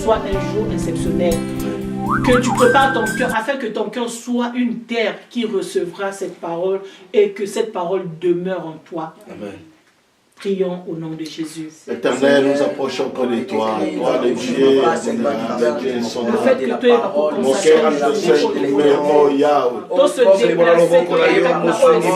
soit un jour exceptionnel. Que tu prépares ton cœur afin que ton cœur soit une terre qui recevra cette parole et que cette parole demeure en toi. Amen. Prions au nom de Jésus. Éternel, nous approchons près de toi. Toi, le Dieu, Le fait que tu es mon cœur a besoin de numéro Yahweh. Tout se déplacer, oh, toi, le Dieu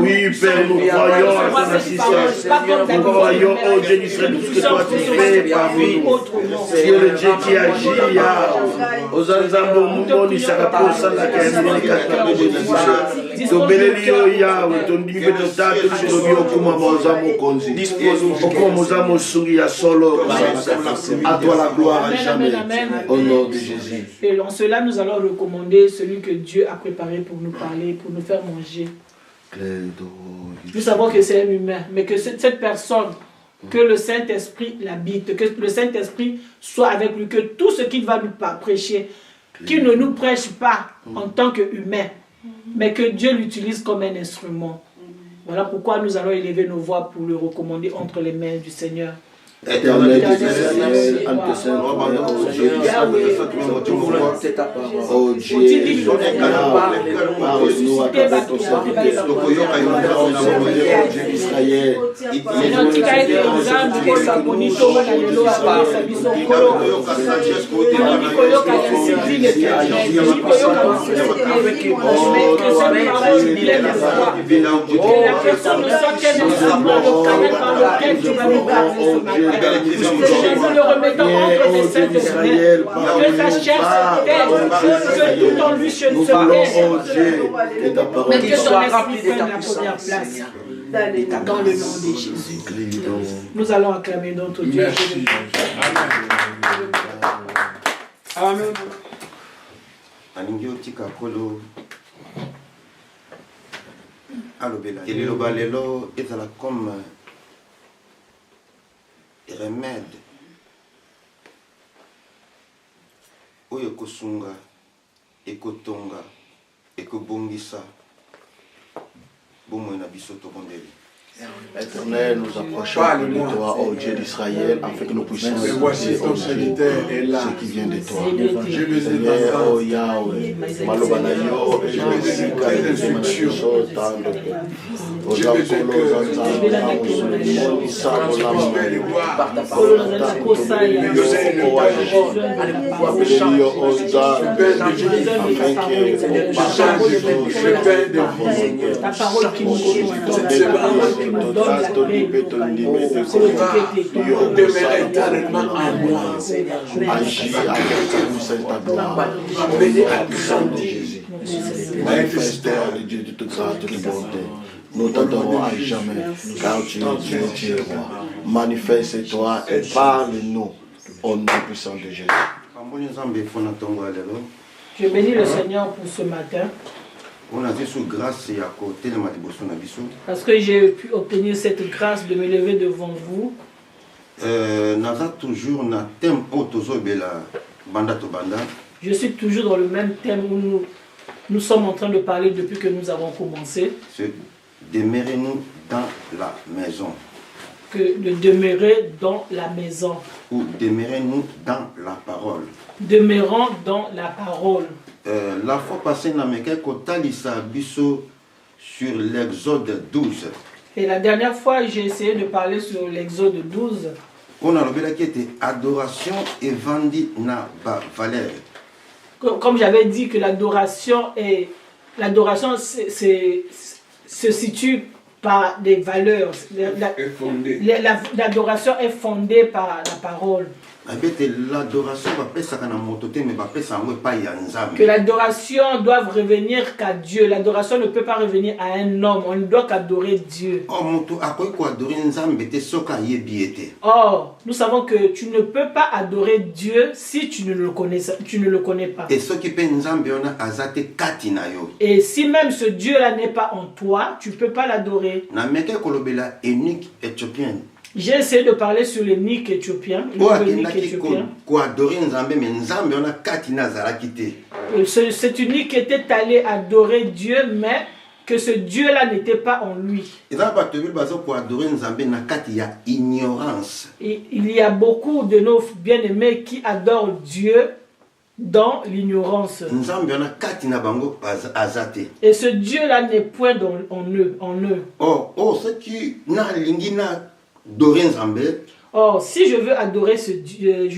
oui, Père, nous croyons à ton assistance. Nous croyons, oh Dieu d'Israël, tout ce que toi tu fais parmi nous. Tu es le Dieu qui agit, Yahweh. Aux Anzambo, Moumo, Nisaraposa, la Kayamini, Katabo, Tobelelio, Yahweh, ton dimbe de tato, Tobio, Kuma, Mozamo, Konzi. Okuma, Mozamo, Sungi, Solo, à toi la gloire à jamais. Au nom de Jésus. Et en cela, nous allons recommander celui que Dieu a préparé pour nous parler, pour nous faire manger. Nous savons que c'est un humain, mais que cette personne, que le Saint-Esprit l'habite, que le Saint-Esprit soit avec lui, que tout ce qu'il va nous prêcher, qu'il ne nous prêche pas en tant qu'humain, mais que Dieu l'utilise comme un instrument. Voilà pourquoi nous allons élever nos voix pour le recommander entre les mains du Seigneur. Éternel, ante Saint, oh Dieu, oh Dieu, parle-nous à travers ton serviteur, Dieu d'Israël, nous le remettons entre les saintes mains. Que sa chair se taise, que tout en lui se taise, mais que son esprit prenne la première place. Dans le nom de Jésus. Nous allons acclamer notre Dieu. Amen. remède oyo kosunga ekotonga ekobongisa bomoi na biso tobondeli. Éternel, nous approchons de toi, ô Dieu d'Israël, afin que nous puissions écouter, ô Dieu, ce qui vient de toi. Seigneur, ô Yahweh, Malobanayo, et Jessica, et les émanations, tendre. Ô Jankolo, Zanzan, Moni, Sabo, Lambe, Abelio, Oza, afin que, ta parole qui nous conduit. Donne la paix, demeure éternellement en moi. Agis avec nous, Saint ta gloire. Amenez à puissance de Jésus. Manifesteur de Dieu de toute grâce, de toute bonté. Nous t'adorons à jamais, car tu es Dieu, tu es roi. Manifeste-toi et parle-nous au nom puissant de Jésus. Je bénis le Seigneur pour ce matin. Parce que j'ai pu obtenir cette grâce de me lever devant vous. Je suis toujours dans le même thème où nous sommes en train de parler depuis que nous avons commencé. Demeurez-nous dans la maison. Que de demeurer dans la maison. Ou demeurez-nous dans la parole. Demeurons dans la parole. La fois passée, nous avons sur l'Exode 12. Et la dernière fois, j'ai essayé de parler sur l'Exode 12. On a dit adoration et vendi na valeur. Comme j'avais dit que l'adoration se situe par des valeurs. L'adoration est fondée par la parole. Que l'adoration doit revenir qu'à Dieu. L'adoration ne peut pas revenir à un homme. On ne doit qu'adorer Dieu. Or, nous savons que tu ne peux pas adorer Dieu si tu ne le connais pas. Et si même ce Dieu-là n'est pas en toi, tu ne peux pas l'adorer. J'ai essayé de parler sur l'énigme éthiopien. C'est unique qui était allé adorer Dieu, mais que ce Dieu-là n'était pas en lui. Et il y a beaucoup de nos bien-aimés qui adorent Dieu dans l'ignorance. Et ce Dieu-là n'est point en eux. Or, si je veux adorer ce Dieu,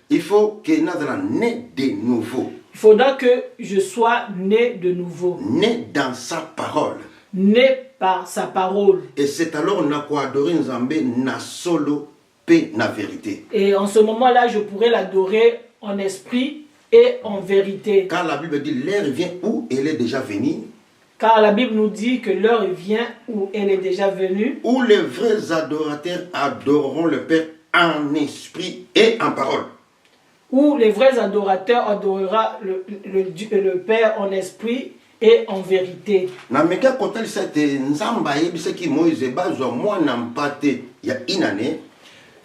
il faut que nous né de nouveau. Il faudra que je sois né de nouveau. Né dans sa parole. Né par sa parole. Et c'est alors qu'on a adorer Nzambé na solo paix na vérité. Et en ce moment-là, je pourrais l'adorer en esprit et en vérité. Car la Bible dit l'heure vient où elle est déjà venue. Car la Bible nous dit que l'heure vient où elle est déjà venue. Où les vrais adorateurs adoreront le Père en esprit et en parole. Où les vrais adorateurs adoreront le Père en esprit et en vérité.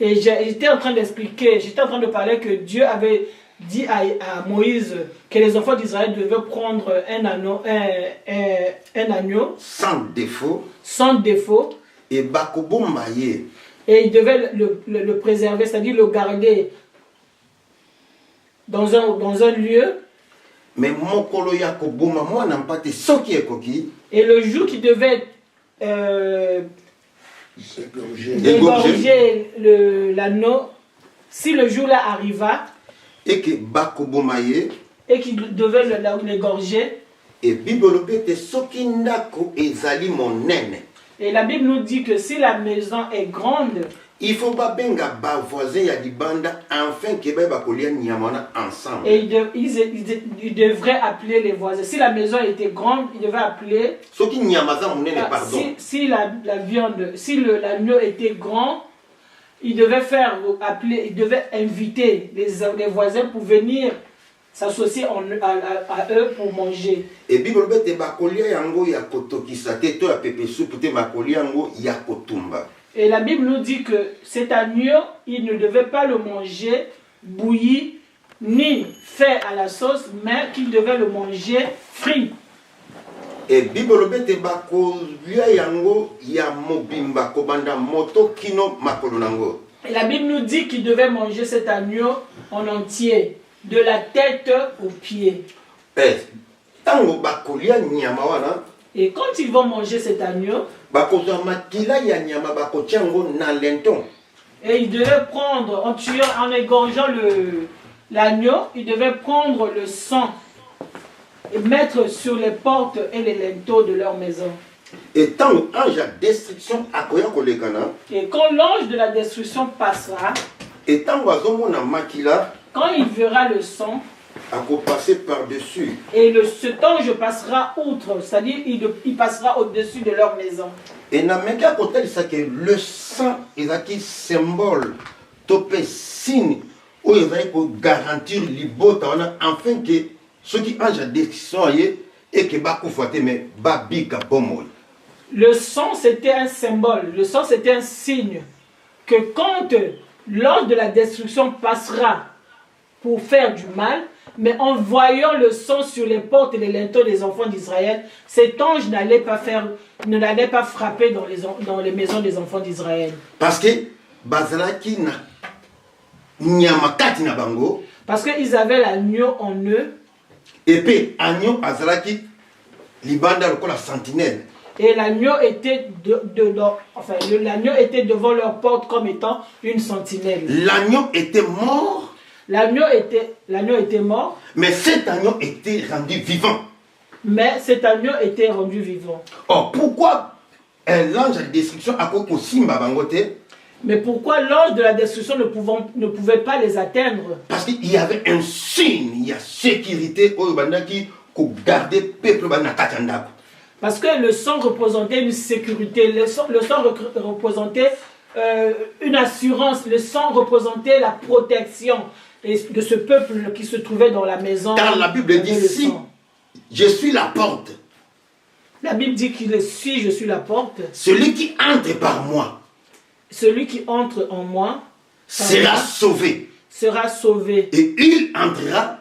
Et j'étais en train d'expliquer, j'étais en train de parler que Dieu avait dit à Moïse que les enfants d'Israël devaient prendre un agneau sans défaut. Et ils devaient le préserver, c'est-à-dire le garder dans un lieu. Mais et le jour qui devait égorger l'anneau, si le jour là arriva et qu'il devait l'égorger, et la Bible nous dit que si la maison est grande, il faut pas benga ba voisin ya dibanda enfin que ba kolia nyamana ensemble. Et ils devraient appeler les voisins. Si la maison était grande, ils devaient appeler. Soki nyamaza munene pardon. Si la viande, si l'agneau était grand, ils devaient ils devaient inviter les voisins pour venir s'associer à eux pour manger. Et Bible bete ba kolia yango ya kotokisa te to ya pepesu pute ba kolia yango ya kotumba. Et la Bible nous dit que cet agneau, il ne devait pas le manger bouilli, ni fait à la sauce, mais qu'il devait le manger frit. Et Bible bete bako lia yango ya mobimba kobanda moto kino makolonango. Et la Bible nous dit qu'il devait manger cet agneau en entier, de la tête aux pieds. Tango bakolia nyama wana. Et quand ils vont manger cet agneau, et ils devaient prendre, en égorgeant l'agneau, ils devaient prendre le sang et mettre sur les portes et les linteaux de leur maison. Et quand l'ange de la destruction passera, quand il verra le sang, passer par-dessus. Et cet ange passera outre, c'est-à-dire il passera au-dessus de leur maison. Et n'a même qu'à côté de ça que le sang est un symbole, topé signe, où il va garantir l'ibota, afin que ceux qui ont la décision et que bakou fouate mais babika bomoy. Le sang c'était un symbole, le sang c'était un signe que quand l'ange de la destruction passera pour faire du mal, mais en voyant le sang sur les portes et les linteaux des enfants d'Israël, cet ange n'allait pas frapper dans les maisons des enfants d'Israël. Parce que bazalaki na nyamakati na bango. Parce qu'ils avaient l'agneau en eux. Et puis agneau azalaki libanda la sentinelle. Et l'agneau était l'agneau était devant leur porte comme étant une sentinelle. L'agneau était mort. L'agneau était mort. Mais cet agneau était rendu vivant. Vivant. Oh, pourquoi l'ange de destruction a quoi simba bangote? Mais pourquoi l'ange de la destruction ne pouvait pas les atteindre? Parce qu'il y avait un signe, il y a sécurité au bandaki pour garder le peuple banakatanda. Parce que le sang représentait une sécurité, le sang représentait une assurance, le sang représentait la protection de ce peuple qui se trouvait dans la maison. Car la Bible dit si je suis la porte. La Bible dit qu'il est si je suis la porte. Celui qui entre par moi. Celui qui entre en moi sera sauvé. Sera sauvé. Et il entrera.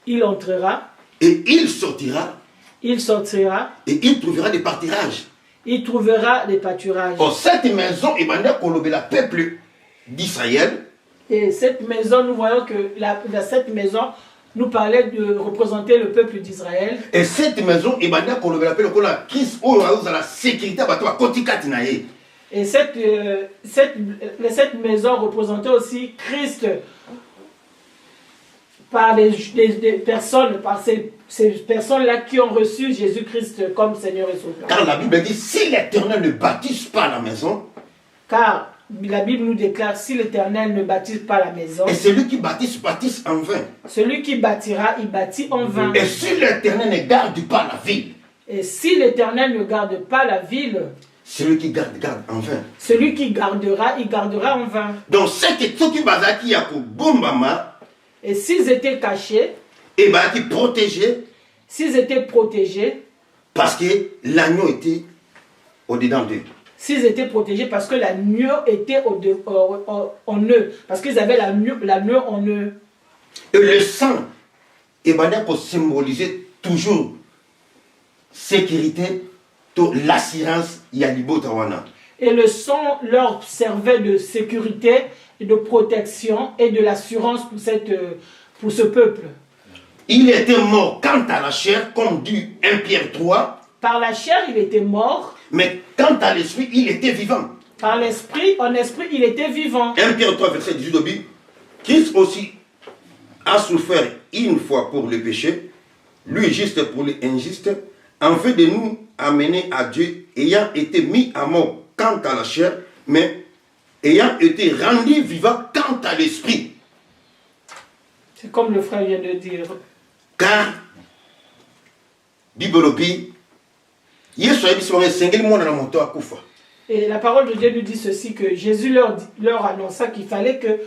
Il entrera. Et il sortira. Il sortira. Et il trouvera des pâturages. Il trouvera des pâturages. Oh, cette maison est bandée kolobé la peuple d'Israël. Et cette maison, nous voyons que cette maison nous parlait de représenter le peuple d'Israël. Et cette maison est bandée kolobé la peuple de Christ où la sécurité à kotikatinaye. Et cette maison représentait aussi Christ par des personnes, par ces personnes-là qui ont reçu Jésus-Christ comme Seigneur et Sauveur. Car la Bible dit, si l'Éternel ne bâtisse pas la maison, car la Bible nous déclare, si l'Éternel ne bâtisse pas la maison, et celui qui bâtisse en vain. Celui qui bâtira, il bâtit en vain. Et si l'Éternel ne garde pas la ville, et si l'Éternel ne garde pas la ville, celui qui garde en vain. Celui qui gardera, il gardera en vain. Donc, ceux qui bazaki ya bombama, et s'ils étaient cachés, et bazaki protégés, s'ils étaient protégés, parce que l'agneau était au-dedans d'eux. S'ils étaient protégés parce que l'agneau était en eux, parce qu'ils avaient l'agneau en eux. Et le sang, et pour symboliser toujours sécurité, l'assurance, il y a l'Ibotawana. Et le sang leur servait de sécurité, de protection et de l'assurance pour ce peuple. Il était mort quant à la chair, comme dit 1 Pierre 3. Par la chair, il était mort. Mais quant à l'esprit, il était vivant. Par l'esprit, en esprit, il était vivant. 1 Pierre 3, verset 18, Christ aussi a souffert une fois pour le péché, lui juste pour les injustes, afin de nous amener à Dieu, ayant été mis à mort quant à la chair, mais ayant été rendu vivant quant à l'esprit. C'est comme le frère vient de dire. Car, Bibolobi, et la parole de Dieu nous dit ceci, que Jésus leur annonça qu'il fallait que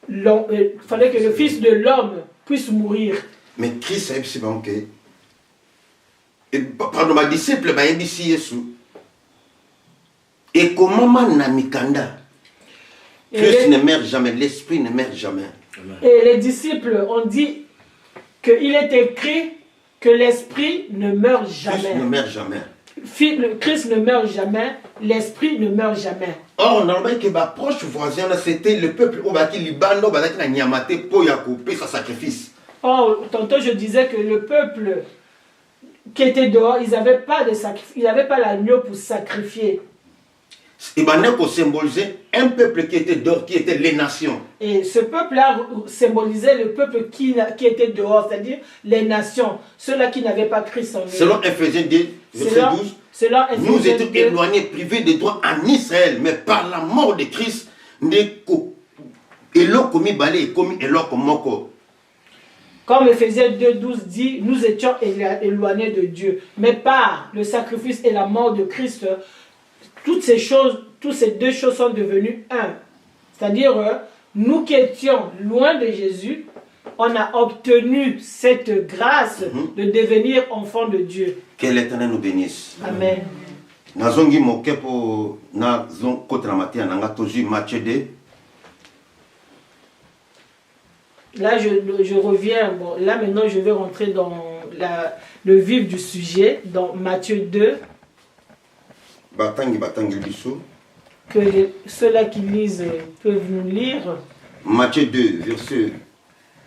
le Fils de l'homme puisse mourir. Mais Christ c'est bon que pardon, ma disciple m'a dit si Jésus. Et comment Namikanda, Christ ne meurt jamais, l'esprit ne meurt jamais. Et les disciples ont dit qu'il est écrit que l'esprit ne meurt jamais. Christ ne meurt jamais. Christ ne meurt jamais, l'esprit ne meurt jamais. Or, normalement, que ma proche voisin, c'était le peuple qui libano, qui nyamate pour couper sa sacrifice. Or, tantôt je disais que le peuple qui était dehors, ils n'avaient pas de sacrifice, ils n'avaient pas l'agneau pour sacrifier. Il pour symboliser un peuple qui était dehors, qui était les nations. Et ce peuple-là symbolisait le peuple qui était dehors, c'est-à-dire les nations, ceux-là qui n'avaient pas Christ en eux. Selon Ephésiens 2, verset 12, nous étions éloignés, privés des droits en Israël, mais par la mort de Christ, comme Ephésiens 2,12 dit, nous étions éloignés de Dieu, mais par le sacrifice et la mort de Christ, toutes ces deux choses sont devenues un. C'est-à-dire, nous qui étions loin de Jésus, on a obtenu cette grâce de devenir enfant de Dieu. Que l'Éternel nous bénisse. Amen. Nazongi mokepo nazon kotramatia nanga toji Matthieu 2. Là, je reviens. Bon, là, maintenant, je vais rentrer dans le vif du sujet, dans Matthieu 2. Que ceux-là qui lisent peuvent nous lire. Matthieu 2, verset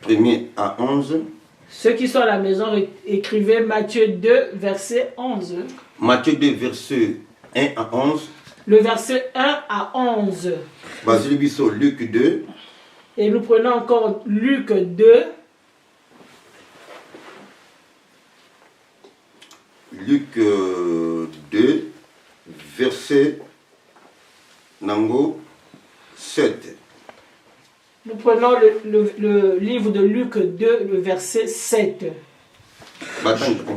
1er à 11. Ceux qui sont à la maison, écrivez Matthieu 2, verset 11. Matthieu 2, verset 1 à 11. Le verset 1 à 11. Basilibiso, Luc 2. Et nous prenons encore Luc 2. Luc 2, verset Nango 7. Nous prenons le livre de Luc 2, le verset 7.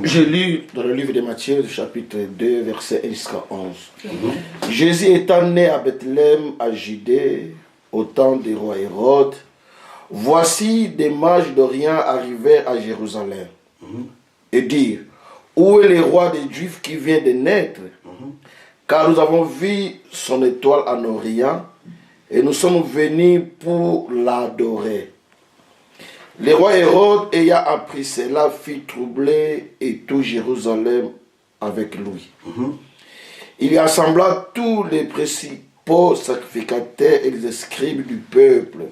Je lis dans le livre de Matthieu, chapitre 2, verset 1 jusqu'à 11. Jésus étant né à Bethléem, à Judée, au temps du roi Hérode, voici des mages d'Orient arrivèrent à Jérusalem et dirent, où est le roi des Juifs qui vient de naître? Car nous avons vu son étoile en Orient et nous sommes venus pour l'adorer. Le roi Hérode, ayant appris cela, fit troubler et tout Jérusalem avec lui. Il y assembla tous les principaux sacrificateurs et les scribes du peuple,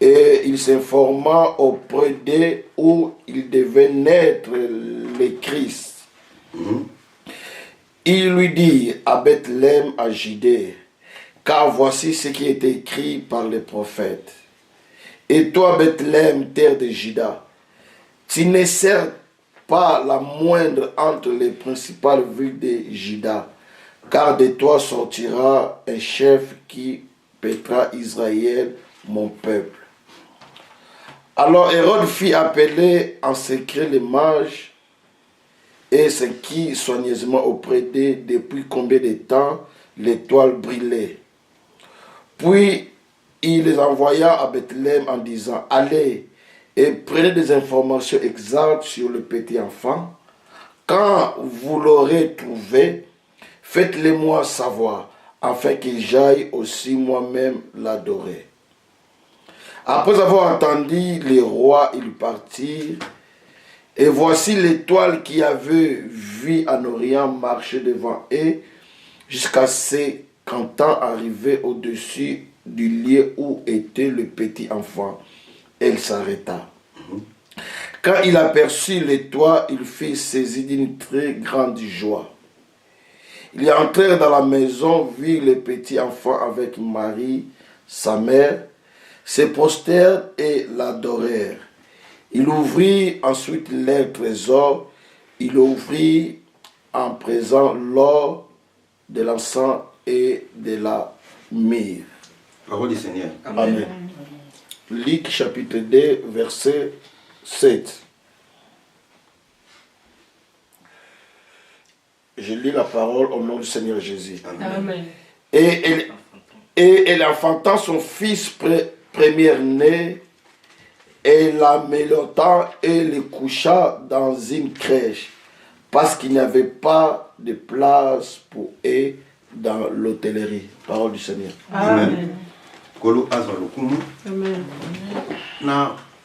et il s'informa auprès d'eux où il devait naître le Christ. Il lui dit à Bethléem, à Judée, car voici ce qui est écrit par les prophètes. Et toi, Bethléem, terre de Juda, tu ne sers pas la moindre entre les principales villes de Juda, car de toi sortira un chef qui paîtra Israël, mon peuple. Alors Hérode fit appeler en secret les mages et ce qui soigneusement auprès d'eux depuis combien de temps l'étoile brillait. Puis il les envoya à Bethléem en disant, allez et prenez des informations exactes sur le petit enfant. Quand vous l'aurez trouvé, faites-le-moi savoir, afin que j'aille aussi moi-même l'adorer. Après avoir entendu les rois, ils partirent. Et voici l'étoile qui avait vu en Orient marcher devant eux, jusqu'à ce qu'entend arriver au-dessus du lieu où était le petit enfant. Elle s'arrêta. Quand il aperçut l'étoile, il fut saisi d'une très grande joie. Ils entrèrent dans la maison, virent le petit enfant avec Marie, sa mère, se prostèrent et l'adorèrent. Il ouvrit ensuite leur trésor, il ouvrit en présent l'or, de l'encens et de la myrrhe. Parole du Seigneur. Amen. Luc chapitre 2, verset 7. Je lis la parole au nom du Seigneur Jésus. Amen. Et elle enfanta son fils premier-né, et l'amélota et le coucha dans une crèche, parce qu'il n'y avait pas de place pour eux dans l'hôtellerie. Parole du Seigneur. Amen. Amen.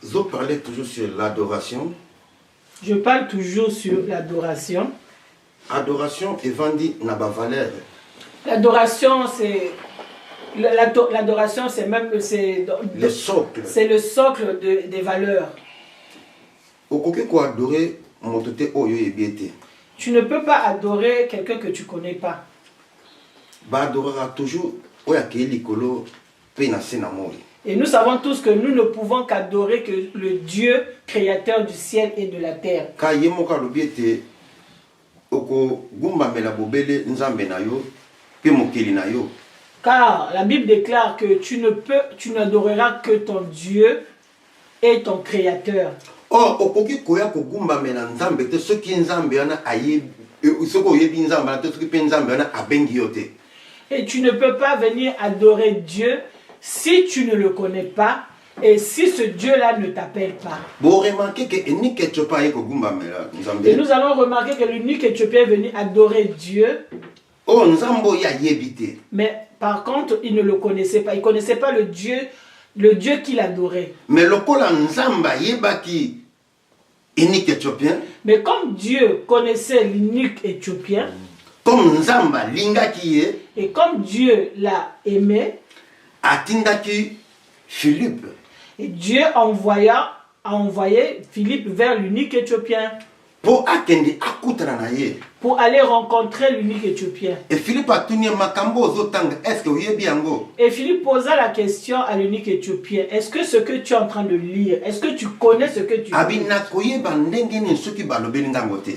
Je parlais toujours sur l'adoration. Je parle toujours sur l'adoration. Adoration est vendue dans la valeur. L'adoration, c'est... L'adoration, c'est même le socle. C'est le socle des valeurs. Tu ne peux pas adorer quelqu'un que tu ne connais pas. Et nous savons tous que nous ne pouvons qu'adorer que le Dieu créateur du ciel et de la terre. Car la Bible déclare que tu n'adoreras que ton Dieu et ton créateur. Et tu ne peux pas venir adorer Dieu si tu ne le connais pas et si ce Dieu-là ne t'appelle pas. Et nous allons remarquer que l'unique Éthiopien est venu adorer Dieu. Mais par contre, il ne le connaissait pas. Il ne connaissait pas le Dieu qu'il adorait. Mais comme Dieu connaissait l'unique Éthiopien, et comme Dieu l'a aimé, et Dieu a envoyé Philippe vers l'unique Éthiopien pour aller rencontrer l'unique Éthiopien. Et Philippe posa la question à l'unique Éthiopien. Est-ce que ce que tu es en train de lire, est-ce que tu connais ce que tu lis?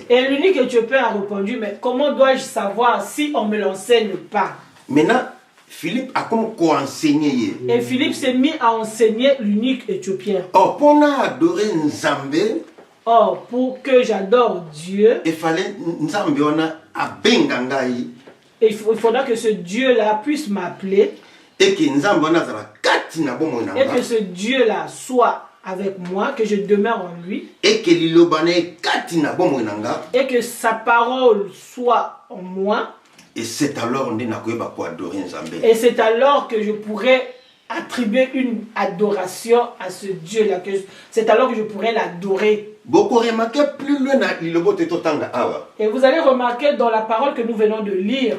Et l'unique Éthiopien a répondu, mais comment dois-je savoir si on ne me l'enseigne pas? Maintenant, Philippe a comme co-enseigné. Et Philippe s'est mis à enseigner l'unique éthiopien. Or, pour adorer Nzambe, or, pour que j'adore Dieu, il fallait Nzambe ona abengangai. Il faudra que ce Dieu-là puisse m'appeler. Et que Nzambe ona zala kati na bomo na. Et que ce Dieu-là soit avec moi, que je demeure en lui. Et que lilobane kati na bomo nanga. Et que sa parole soit en moi. Et c'est alors on dit na koyeba ko adorer Nzambe. Et c'est alors que je pourrais attribuer une adoration à ce Dieu-là. C'est alors que je pourrais l'adorer. Beaucoup remarqué plus loin na lilobo tetotanga awa. Et vous allez remarquer dans la parole que nous venons de lire.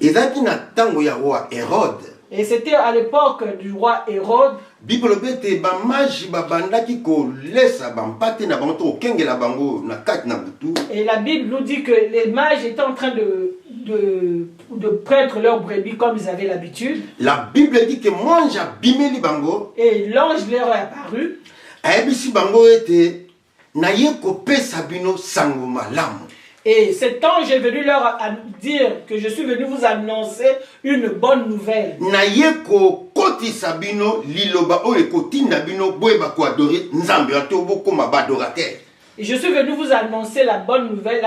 Ezaki na tango ya roi Hérode. Et c'était à l'époque du roi Hérode. Bible bete ba maji ba bandaki ko lesa ba mpate na bango to kengela bango na kati na butu. Et la Bible nous dit que les mages étaient en train de prêtre leurs brebis comme ils avaient l'habitude. La Bible dit que mange bimeli bango. Et l'ange leur est apparu. Ayebisi bango ete na ye ko pesa bino sango malamu. Et cet ange est venu leur dire que je suis venu vous annoncer une bonne nouvelle. Na ye ko koti sabino liloba o ekotinda bino boyeba ko adorer Nzambe ato bokoma ba adorateur. Et je suis venu vous annoncer la bonne nouvelle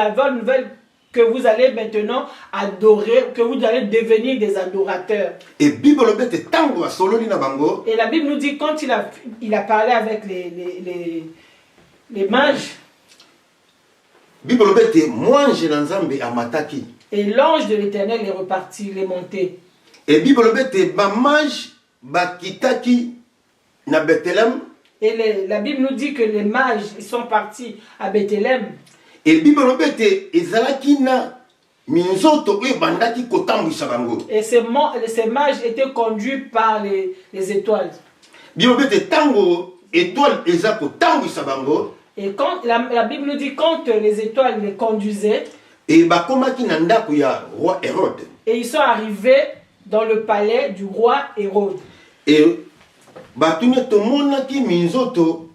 que vous allez maintenant adorer, que vous allez devenir des adorateurs. Et Bible bete tango asololi na bango. Et la Bible nous dit quand il a parlé avec les mages. Bible bete mwange na Nzambe amataki. Et l'ange de l'Éternel est reparti, il est monté. Et Bible bete ba mage ba kitaki na Bethléem. Et la Bible nous dit que les mages ils sont partis à Bethléem. Et Bible bete ezalaki na minzoto oyo bandaki kotambwisa bango. Et ces mages étaient conduits par les étoiles. Bible bete tango étoile eza kotambwisa bango. Et quand la Bible nous dit quand les étoiles les conduisaient, et bakomaki na ndako ya roi Hérode. Et ils sont arrivés dans le palais du roi Hérode. Et batune tomonaki minzoto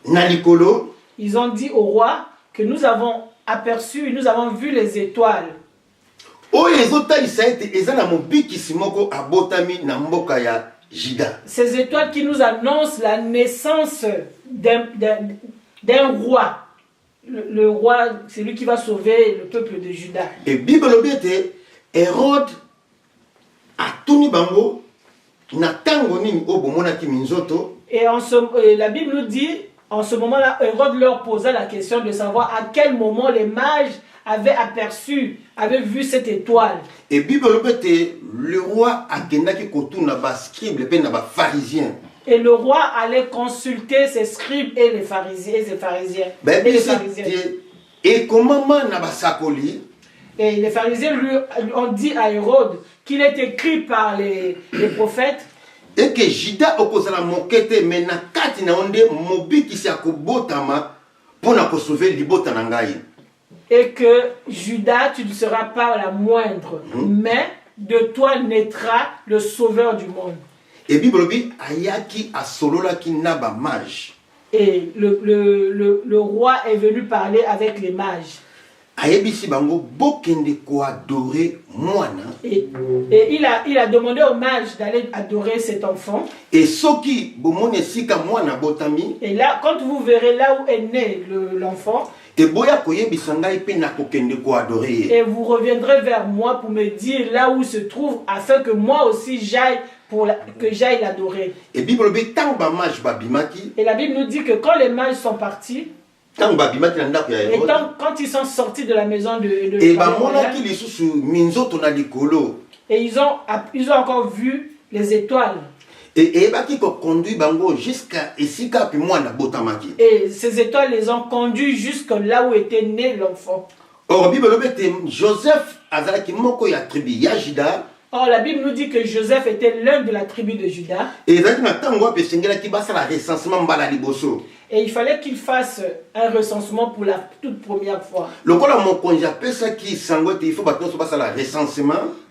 na likolo. Ils ont dit au roi que nous avons aperçu, nous avons vu les étoiles. Oyo ezotalisa ete eza na mobikisi moko abotami na mboka ya Juda. Ces étoiles qui nous annoncent la naissance d'un roi. Le roi, c'est lui qui va sauver le peuple de Juda. Et Bible bete Hérode atuni bango na tango nini obomonaki minzoto. Et la Bible nous dit, en ce moment-là, Hérode leur posa la question de savoir à quel moment les mages avaient vu cette étoile. Et Bible bete le roi akendaki kotuna ba scribe pe na ba pharisien. Et le roi allait consulter ses scribes et les pharisiens. Et comment na ba sakoli? Et les pharisiens lui ont dit à Hérode qu'il est écrit par les prophètes. Et que Juda okozala mokete mais na kati na onde mobikisi akobotama pona ko sauver libota na ngai. Et que Judas, tu ne seras pas la moindre, mais de toi naîtra le sauveur du monde. Et Bible dit ayaki asolola ki naba mage. Et le roi est venu parler avec les mages. Ayebisi bango bokende ko adorer mwana. Et il a demandé aux mages d'aller adorer cet enfant. Et soki bomone sika mwana botami. Et là, quand vous verrez là où est né l'enfant. Et boya koyebisa ngai pe na kokende ko adorer. Et vous reviendrez vers moi pour me dire là où se trouve, afin que moi aussi j'aille l'adorer. Et Bible dit tant ba mage babimaki. Et la Bible nous dit que quand les mages sont partis, et quand ils sont sortis de la maison de et ils ont encore vu les étoiles. Et ces étoiles les ont conduits jusqu'à là où était né l'enfant. Or, Joseph azalaki moko ya tribu ya Juda. Or, la Bible nous dit que Joseph était l'un de la tribu de Juda. Et il fallait qu'il fasse un recensement pour la toute première fois.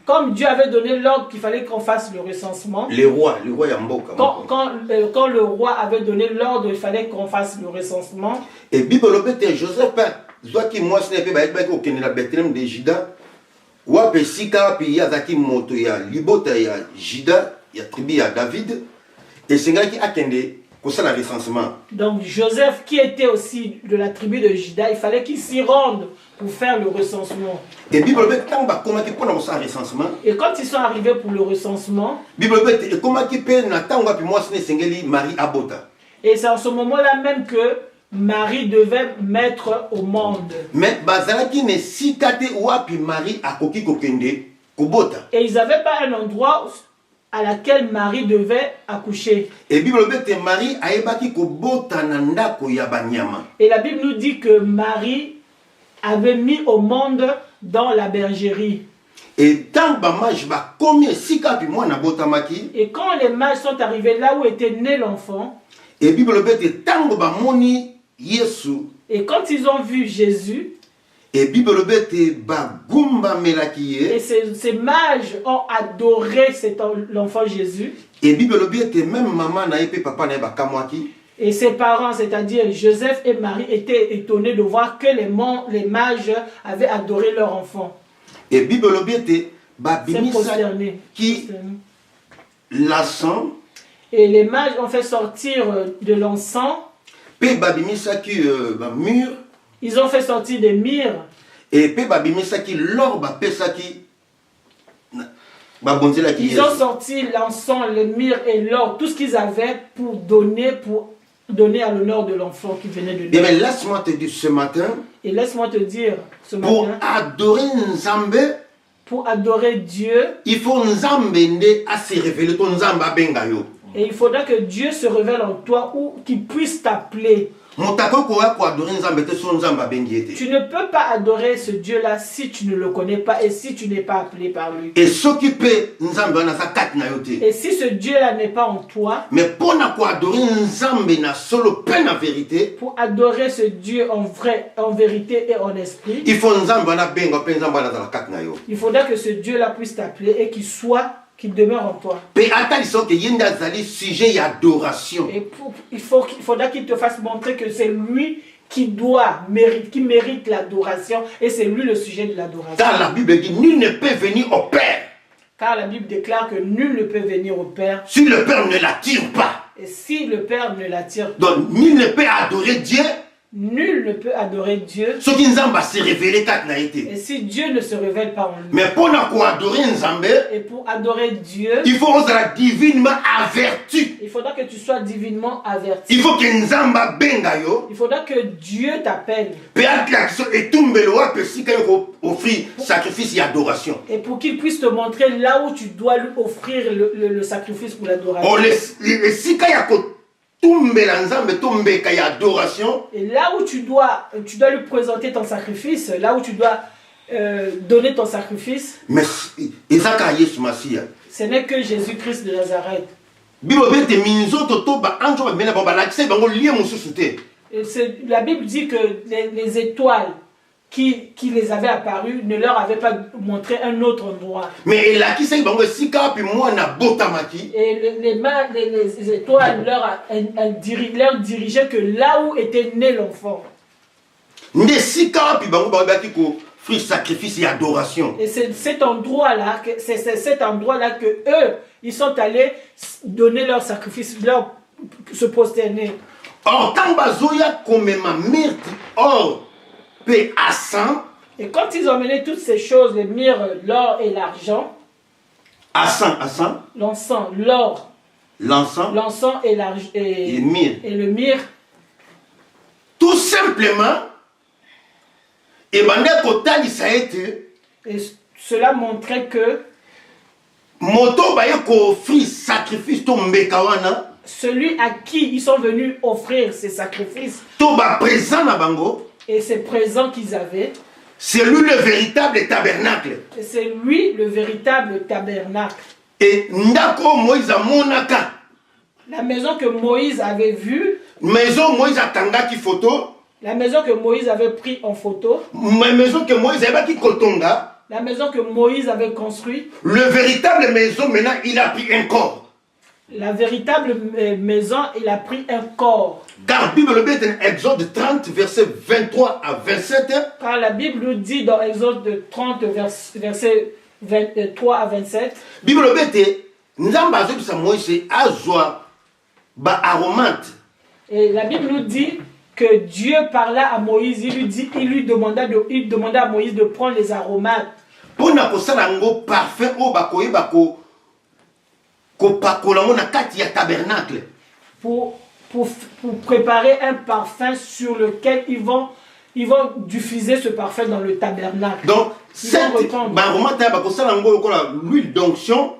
Comme Dieu avait donné l'ordre qu'il fallait qu'on fasse le recensement. Quand le roi avait donné l'ordre, il fallait qu'on fasse le recensement. Et Bible Joseph, wape sika pi yazaki moto ya libota ya Juda ya tribu ya David et sengaki akende kosala recensement. Donc Joseph qui était aussi de la tribu de Juda, il fallait qu'il s'y rende pour faire le recensement. Et Bible tant ba komaki pona kosala recensement. Et quand ils sont arrivés pour le recensement, Bible et komaki pe na tango pi mwasi ne sengeli Marie abota. Et c'est en ce moment-là même que Marie devait mettre au monde. Mais bazalaki ne sikate wapi Marie akoki kokende kobota. Et ils n'avaient pas un endroit à laquelle Marie devait accoucher. Et Bible te Marie aebaki kobota na ndako ya banyama. Et la Bible nous dit que Marie avait mis au monde dans la bergerie. Et tant ba mage ba komi sika pi mwana botamaki. Et quand les mages sont arrivés là où était né l'enfant, et Bible te tango ba moni Yesu. Et quand ils ont vu Jésus, et Bible te ba gumba melaki ye. Et ces mages ont adoré l'enfant Jésus. Et Bible te même maman na epe papa na ba kamwaki. Et ses parents, c'est-à-dire Joseph et Marie, étaient étonnés de voir que les mages avaient adoré leur enfant. Et Bible te ba bimisa qui l'encens. Et les mages ont fait sortir de l'encens. Pe ba bimisa qui mûr. Ils ont fait sortir des myrrhes. Et pe ba bimisa qui l'or ba pesa qui ils ont sorti l'encens, le myrrhe et l'or, tout ce qu'ils avaient pour donner à l'honneur de l'enfant qui venait de naître. Et bien laisse-moi te dire ce matin. Et laisse-moi te dire ce matin. Pour adorer Nzambe. Pour adorer Dieu. Il faut Nzambe à se révéler ton Nzamba bengayo. Et il faudra que Dieu se révèle en toi ou qu'il puisse t'appeler. Tu ne peux pas adorer ce Dieu-là si tu ne le connais pas et si tu n'es pas appelé par lui. Et si ce Dieu-là n'est pas en toi, mais pour adorer ce Dieu en vérité et en esprit, il faudra que ce Dieu-là puisse t'appeler et qu'il demeure en toi. Et il faudra qu'il te fasse montrer que c'est lui qui mérite l'adoration et c'est lui le sujet de l'adoration. Car la Bible dit nul ne peut venir au Père. Car la Bible déclare que nul ne peut venir au Père si le Père ne l'attire pas. Et si le Père ne l'attire pas. Donc nul ne peut adorer Dieu. Nul ne peut adorer Dieu. Et si Dieu ne se révèle pas en lui. Mais pour adorer Nzambe, et pour adorer Dieu, il faut être divinement averti. Il faudra que tu sois divinement averti. Il faut que Nzamba bengayo. Il faudra que Dieu t'appelle. Offrir sacrifice et adoration. Et pour qu'il puisse te montrer là où tu dois lui offrir le sacrifice pour l'adoration. Et là où tu dois lui présenter ton sacrifice, là où tu dois donner ton sacrifice, mais ce n'est que Jésus-Christ de Nazareth. La Bible dit que les étoiles qui les avaient apparus ne leur avaient pas montré un autre endroit. Mais et les étoiles leur dirigeaient que là où était né l'enfant. Sacrifice et adoration. Et c'est cet endroit-là que eux, ils sont allés donner leur sacrifice, se prosterner. Or, tant bazoya comme ma myrte, or paix à 100. Et quand ils ont mené toutes ces choses, les myrrhes, l'or et l'argent, à 100, l'encens, l'or, l'encens et le myrrhe, tout simplement, et cela montrait que celui à qui ils sont venus offrir ces sacrifices et ces présents qu'ils avaient, c'est lui le véritable tabernacle. C'est lui le véritable tabernacle. Et ndako Moïse monaka. La maison que Moïse avait vue. Maison Moïse a tangaki photo. La maison que Moïse avait pris en photo. La maison que Moïse avait kotonga. La maison que Moïse avait construite. Le véritable maison maintenant il a pris un corps. La véritable maison, il a pris un corps. Car la Bible dit dans Exode 30, verset 23 à 27. Car la Bible nous dit dans Exode 30, verset 23 à 27. La Bible dit, Nzamba Zobisa Moïse Azwa ba aromate. Et la Bible nous dit que Dieu parla à Moïse, il demanda à Moïse de prendre les aromates. Pour na kosala ngo parfum o bakoyi bako ko pakola na kati ya tabernacle. Pour préparer un parfum sur lequel ils vont diffuser ce parfum dans le tabernacle. Donc cette aromate ba kosala ngo lokola l'huile d'onction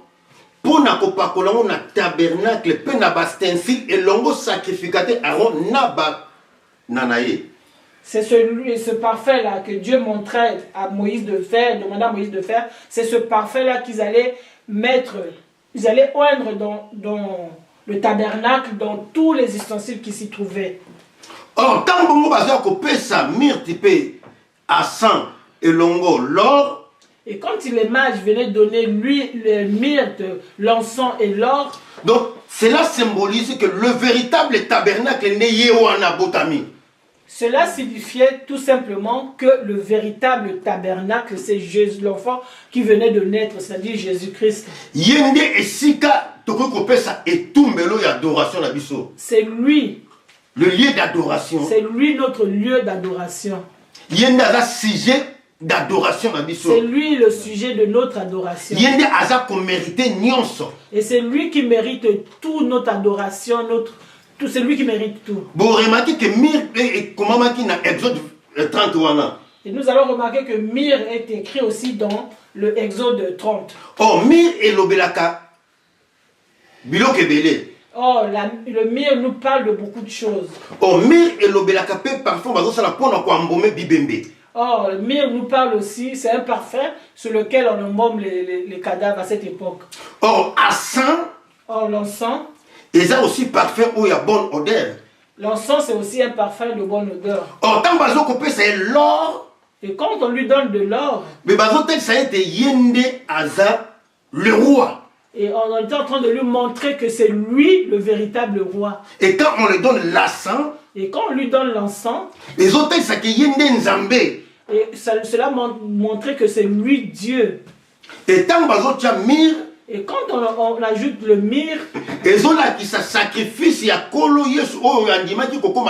pour na ko pakola na tabernacle pe na bastensil et longo sacrificateur Aaron na ba nanaye. C'est ce parfum-là que Dieu montrait à Moïse de faire, demandait à Moïse de faire. C'est ce parfum-là qu'ils allaient mettre, ils allaient oindre dans le tabernacle, dans tous les ustensiles qui s'y trouvaient. Or, tant que vous avez coupé sa myrte à sang et longo l'or. Et quand les mages venaient donner lui le myrte, l'encens et l'or. Donc, cela symbolise que le véritable tabernacle n'est Yehoana Botami. Cela signifiait tout simplement que le véritable tabernacle, c'est Jésus, l'enfant qui venait de naître, c'est-à-dire Jésus-Christ. C'est lui. Le lieu d'adoration. C'est lui notre lieu d'adoration. C'est lui le sujet de notre adoration. Et c'est lui qui mérite toute notre adoration, c'est lui qui mérite tout. Et nous allons remarquer que Mir est écrit aussi dans le Exode 30. Oh, Mir et l'obelaka. Oh, le Mir nous parle de beaucoup de choses. Oh, Mir et l'obelaka parfois bibembe. Oh, le Mir nous parle aussi, c'est un parfum sur lequel on embaume les cadavres à cette époque. Oh, Assan. Oh, l'encens. Et ça aussi parfum où il y a bonne odeur. L'encens c'est aussi un parfum de bonne odeur. Oh, tant bazo coupé c'est l'or. Et quand on lui donne de l'or. Mais bazo tel ça a été yende aza le roi. Et on est en train de lui montrer que c'est lui le véritable roi. Et quand on lui donne l'encens. Et quand on lui donne l'encens. Les autres ça qui yende nzambé. Et cela montrait que c'est lui Dieu. Et tant bazo tia mir. Et quand on ajoute le myrrhe, et cela qui ça sacrifice, il y a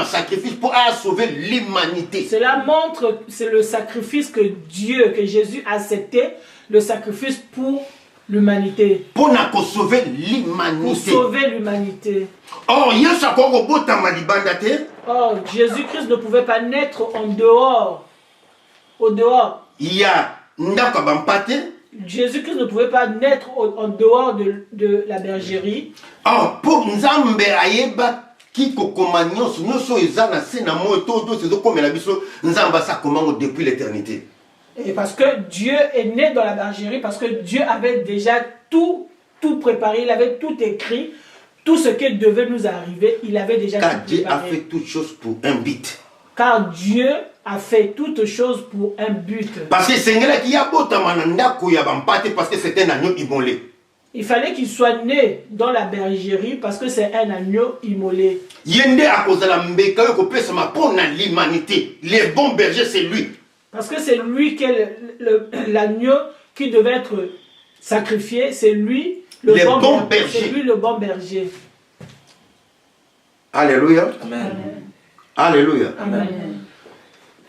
sacrifice pour sauver l'humanité. Cela montre, c'est le sacrifice que Dieu, que Jésus a accepté, le sacrifice pour l'humanité. Pour sauver l'humanité. Pour sauver l'humanité. Or, Jésus-Christ ne pouvait pas naître en dehors. Au dehors. Il y a Jésus-Christ ne pouvait pas naître en dehors de la bergerie. Or, pour Nzambe ayeba qui kokomagnon noso ezana sena mo todo sezo comme la biso Nzamba ça commande depuis l'éternité. Et parce que Dieu est né dans la bergerie, parce que Dieu avait déjà tout préparé, il avait tout écrit, tout ce qui devait nous arriver, il avait déjà tout préparé. Car Dieu a fait toutes choses pour un but. Car Dieu a fait toutes choses pour un but. Parce que c'est qui a parce que c'est un agneau immolé. Il fallait qu'il soit né dans la bergerie parce que c'est un agneau immolé. Yende à cause de la mbeka yo ko pesa ma pour l'humanité. Les bons bergers c'est lui. Parce que c'est lui qui est l'agneau qui devait être sacrifié, c'est lui le bon berger. C'est lui le bon berger. Alléluia. Amen. Alléluia. Amen.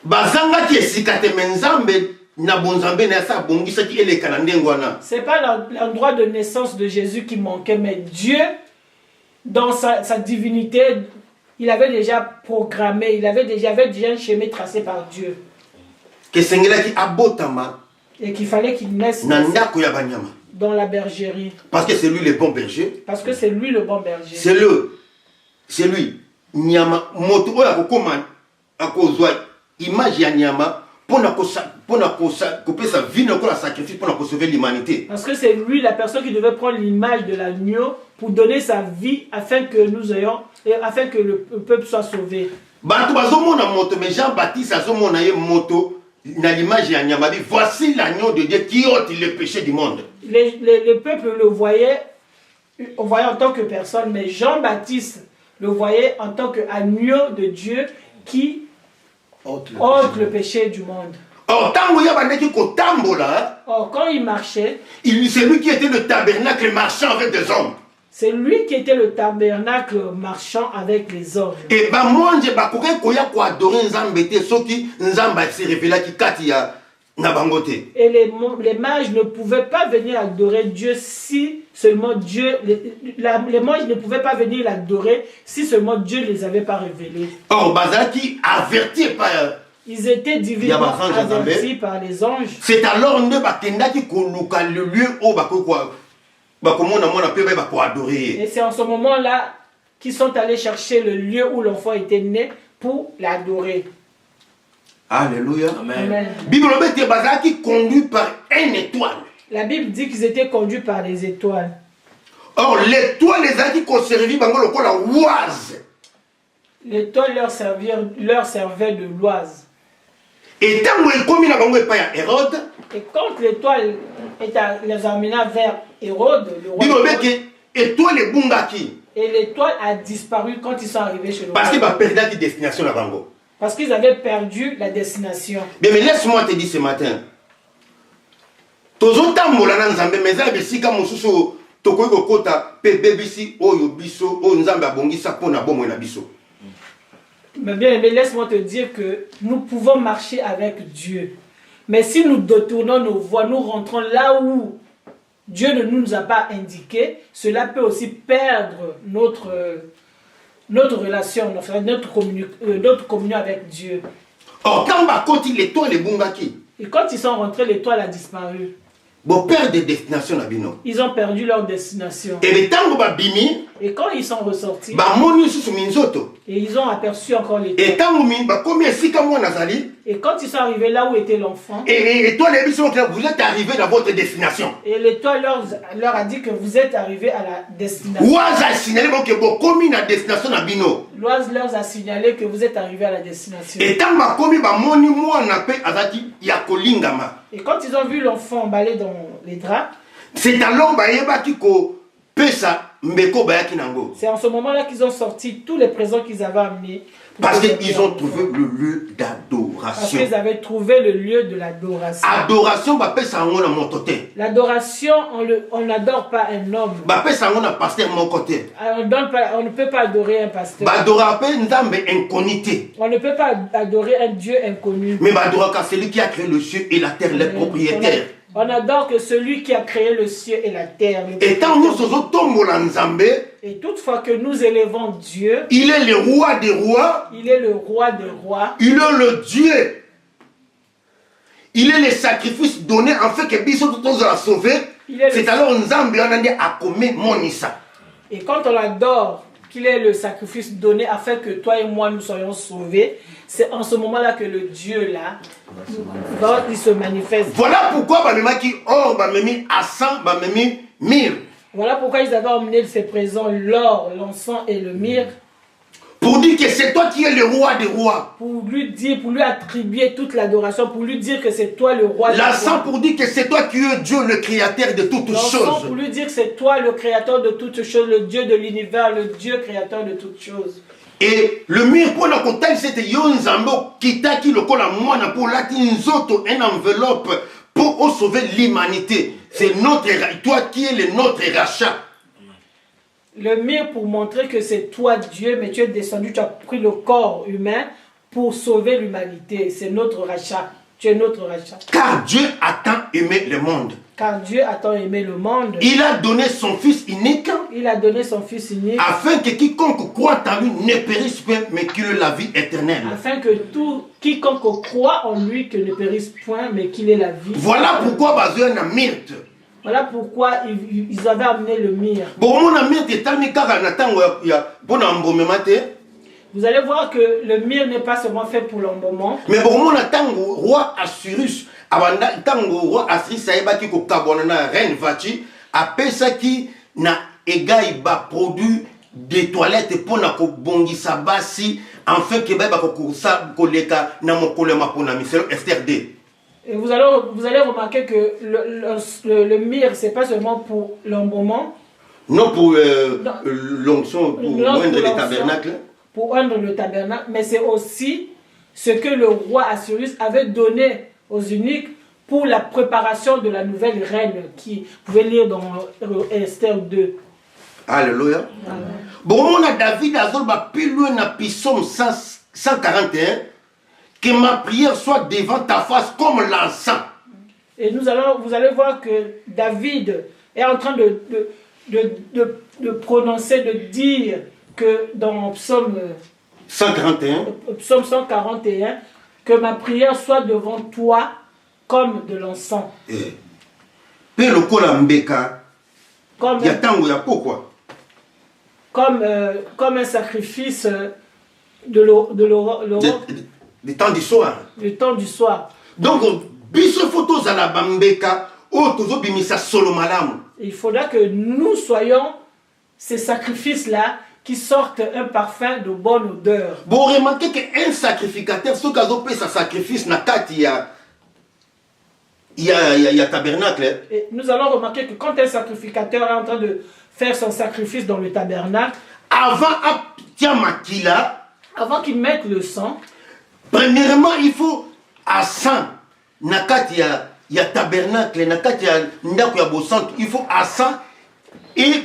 Bazanga qui esikate menzambe na bonzambe na sa bongisa ki ele kanandengwana. C'est pas l'endroit de naissance de Jésus qui manquait, mais Dieu, dans sa divinité, il avait déjà programmé, il avait déjà un chemin tracé par Dieu. Que sengela ki abotama. Et qu'il fallait qu'il naisse dans la bergerie. Parce que c'est lui le bon berger. Parce que c'est lui le bon berger. C'est lui. Nyama moto oya kokoma akozwa image ya nyama pour sa vie pour la sacrifice pour sauver l'humanité. Parce que c'est lui la personne qui devait prendre l'image de l'agneau pour donner sa vie afin que nous ayons et afin que le peuple soit sauvé. Bantu bazomona moto mais Jean-Baptiste azomona ye moto na l'image ya nyama. Voici l'agneau de Dieu qui ôte le péché du monde. Le peuple le voyait on voyait en tant que personne, mais Jean-Baptiste le voyait en tant qu'agneau de Dieu qui ôte le péché du monde. Or, quand il marchait, c'est lui qui était le tabernacle marchant avec des hommes. C'est lui qui était le tabernacle marchant avec les hommes. Et moi, je vais adorer Nzambe te soki Nzamba se révéla ki kati ya na bangote. Et les mages ne pouvaient pas venir adorer Dieu si seulement Dieu... Les mages ne pouvaient pas venir l'adorer si seulement Dieu ne les avait pas révélés. Or, Bazaki averti par... Ils étaient divinement avertis par les anges. C'est alors que le lieu où et c'est en ce moment-là qu'ils sont allés chercher le lieu où l'enfant était né pour l'adorer. Alléluia. Amen. Bible qui conduit par une étoile. La Bible dit qu'ils étaient conduits par les étoiles. Or, l'étoile les a dit qu'on servait la oise. L'étoile leur servait de l'oise. Et quand l'étoile les amena vers Hérode, le roi, et l'étoile a disparu quand ils sont arrivés chez le roi. Parce qu'ils avaient perdu la destination. Bien, mais laisse-moi te dire ce matin. Mais bien, mais laisse-moi te dire que nous pouvons marcher avec Dieu. Mais si nous détournons nos voies, nous rentrons là où Dieu ne nous a pas indiqué, cela peut aussi perdre notre relation, notre communion avec Dieu. Et quand ils sont rentrés, l'étoile a disparu. Ils ont perdu leur destination. Et quand ils sont ressortis, et ils ont aperçu encore l'étoile. Et quand ils sont arrivés là où était l'enfant, vous êtes arrivés dans votre destination. Et l'étoile leur a dit que vous êtes arrivés à la destination. L'oise leur a signalé que vous êtes arrivés à la destination. Et quand ils ont vu l'enfant emballé dans les draps, c'est alors c'est en ce moment-là qu'ils ont sorti tous les présents qu'ils avaient amenés. Parce qu'ils ont trouvé le lieu d'adoration. Parce qu'ils avaient trouvé le lieu de l'adoration. L'adoration, on n'adore pas un homme. On ne peut pas adorer un pasteur. On ne peut pas adorer un Dieu inconnu. Mais celui qui a créé le ciel et la terre, les propriétaires. On adore que celui qui a créé le ciel et la terre. Et toutefois que nous élevons Dieu, il est le roi des rois. Il est le roi des rois. Il est le Dieu. Il est le sacrifice donné en fait que Bissot tous a sauvé. C'est alors Nzambe on a dit à commettre monisa. Et quand on adore qu'il est le sacrifice donné afin que toi et moi nous soyons sauvés, c'est en ce moment-là que le Dieu là, il se manifeste. Voilà pourquoi qui à 100, mire. Voilà pourquoi ils avaient emmené ces présents, l'or, l'encens et le myrrhe. Pour dire que c'est toi qui es le roi des rois. Pour lui attribuer toute l'adoration, pour lui dire que c'est toi le roi des rois. L'encens pour dire que c'est toi qui es Dieu, le créateur de toutes choses. Pour lui dire que c'est toi le créateur de toutes choses, le Dieu de l'univers, le Dieu créateur de toutes choses. Et le mire pour la côté, c'était Yonzambo qui t'a qui le colle à moi pour la tinzoto une enveloppe pour sauver l'humanité. C'est toi qui es notre rachat. Le mire pour montrer que c'est toi Dieu, mais tu es descendu, tu as pris le corps humain pour sauver l'humanité. C'est notre rachat. Tu es notre rachat. Car Dieu a tant aimé le monde. Car Dieu a tant aimé le monde. Il a donné son Fils unique. Il a donné son Fils unique. Afin que quiconque croit en lui ne périsse point, mais qu'il ait la vie éternelle. Afin que quiconque croit en lui que ne périsse point, mais qu'il ait la vie. Voilà pourquoi besoin de myrte. Voilà pourquoi ils avaient amené le myrrhe. Vous allez voir que le myrrhe n'est pas seulement fait pour l'embaumement. Mais roi Assyrus, roi Assyrus reine Vati, qui na égaï ba produit des toilettes pour na bongisa basi en fait que ba koleka na mokolema pour na miselo FTRD. Et vous allez remarquer que le myrrhe, ce n'est pas seulement pour l'embaumement. Non pour l'onction, pour oindre les tabernacles. Pour oindre le tabernacle, mais c'est aussi ce que le roi Assuérus avait donné aux eunuques pour la préparation de la nouvelle reine, qui pouvait lire dans Esther 2. Alléluia. Bon, on a David Azolba plus loin dans Psaume 141, que ma prière soit devant ta face comme l'encens. Et vous allez voir que David est en train de prononcer, de dire que dans Psaume 141, que ma prière soit devant toi comme de l'encens. Comme un sacrifice du temps du soir. Du temps du soir. Donc, il faudra que nous soyons ces sacrifices-là qui sortent un parfum de bonne odeur. Bon, remarquez qu'un sacrificateur, ce qu'il a fait sa sacrifice, il y a tabernacle. Et nous allons remarquer que quand un sacrificateur est en train de faire son sacrifice dans le tabernacle, avant qu'il mette le sang, premièrement, il faut à sang. Il y a tabernacle, il faut à sang et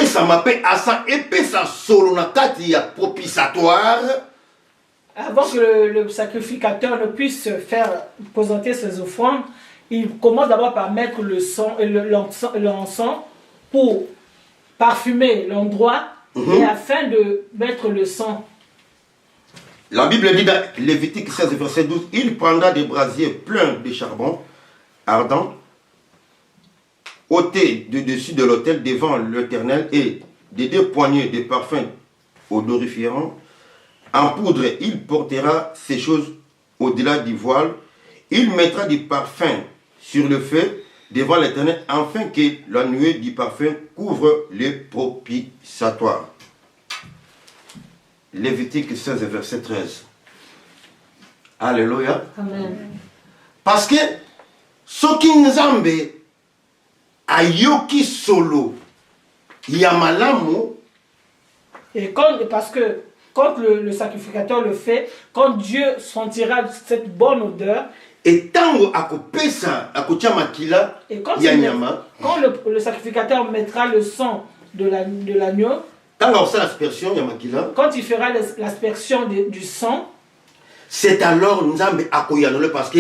ça m'appelle à sang et ça solo il y a propitiatoire. Avant que le sacrificateur ne puisse faire présenter ses offrandes, il commence d'abord par mettre le sang et l'encens pour parfumer l'endroit et afin de mettre le sang. La Bible dit dans Lévitique 16, verset 12, il prendra des brasiers pleins de charbon ardent, ôtés de dessus de l'autel devant l'Éternel et des 2 poignées de parfums odoriférants. En poudre, il portera ces choses au-delà du voile. Il mettra du parfum sur le feu devant l'Éternel, afin que la nuée du parfum couvre les propitiatoires. Lévitique 16, verset 13. Alléluia. Amen. Parce que ce qui nous ambe a yoki solo yamalamu. Et parce que quand le sacrificateur le fait, quand Dieu sentira cette bonne odeur, et tango akopesa akotia makila ya nyama, quand le sacrificateur mettra le sang de l'agneau, quand il fera l'aspersion du sang, c'est alors Nzambe akoyanole, parce que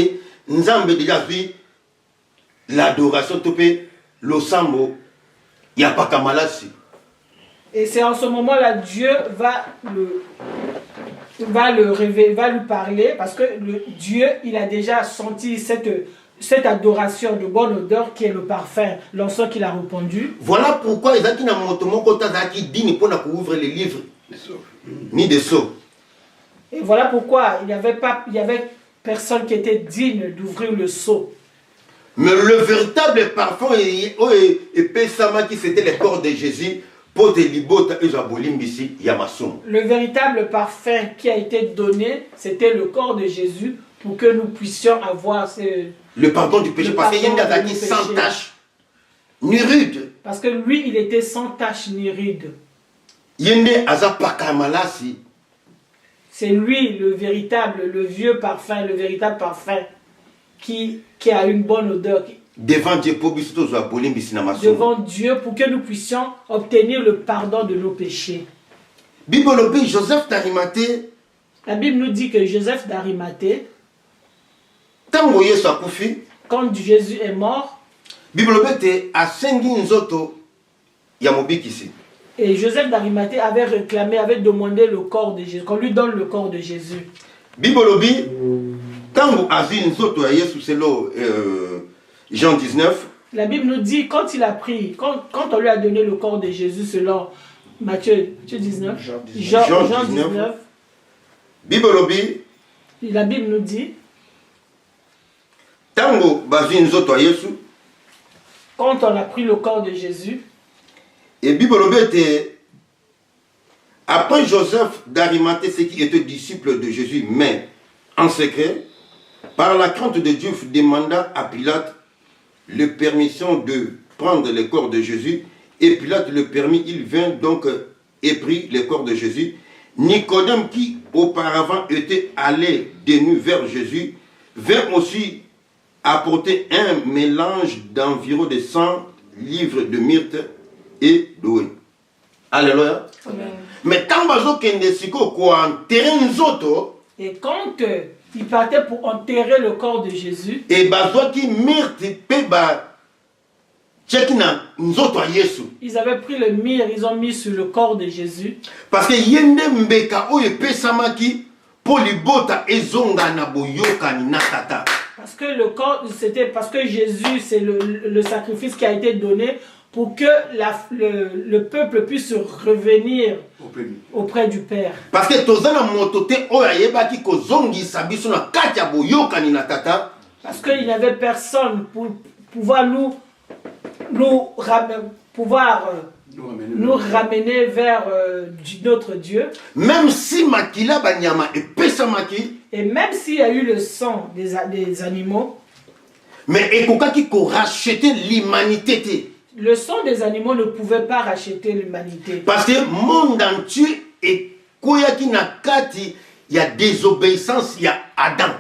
Nzambe déjà vu l'adoration topé le sambo il y a pas kamalasi. Et c'est en ce moment-là Dieu va le révéler, va lui parler, parce que Dieu il a déjà senti cette adoration de bonne odeur qui est le parfum, l'encens qu'il a répandu. Voilà pourquoi ils ont dit dit pour ouvrir les livres ni des sceaux. Et voilà pourquoi il y avait personne qui était digne d'ouvrir le sceau. Mais le véritable parfum et Pesama qui c'était le corps de Jésus. Le véritable parfum qui a été donné, c'était le corps de Jésus pour que nous puissions avoir le pardon du péché, parce qu'il y a qui sans tache ni ride. Parce que lui, il était sans tache ni ride. C'est lui le véritable, le vieux parfum, le véritable parfum qui a une bonne odeur. Devant Dieu pour que nous puissions obtenir le pardon de nos péchés. Joseph d'Arimathée. La Bible nous dit que Joseph d'Arimathée, quand Jésus est mort, et Joseph d'Arimathée avait réclamé, avait demandé le corps de Jésus, qu'on lui donne le corps de Jésus. Jean 19. La Bible nous dit quand il a pris, quand on lui a donné le corps de Jésus selon Matthieu 19, Jean 19. La Bible nous dit quand on a pris le corps de Jésus. Et après Joseph d'Arimathée, ce qui était disciple de Jésus, mais en secret, par la crainte de Dieu, demanda à Pilate la permission de prendre le corps de Jésus Et Pilate le permit, il vint donc et prit le corps de Jésus. Nicodème, qui auparavant était allé de nuit vers Jésus, vint aussi apporter un mélange d'environ de 100 livres de myrte et d'ouïe. Alléluia. Mais quand et quand il partait pour enterrer le corps de Jésus, ils avaient pris le myrrhe, ils ont mis sur le corps de Jésus. Parce que yende mbeka oye pesamaki polibota ezonga na boyoka ni natata. Parce que le corps, c'était parce que Jésus, c'est le sacrifice qui a été donné pour que le peuple puisse revenir auprès du Père. Parce que tozana motote oya yebaki kozongi sabiso na katia boyoka ni natata. Parce qu'il n'y avait personne pour pouvoir nous ramener vers notre Dieu. Même si makila banyama et pesamaki. Et même s'il y a eu le sang des animaux. Mais ekokaki ko racheter l'humanité. Le sang des animaux ne pouvait pas racheter l'humanité. Parce que le monde entier est koyaki nakati, il y a désobéissance, il y a Adam.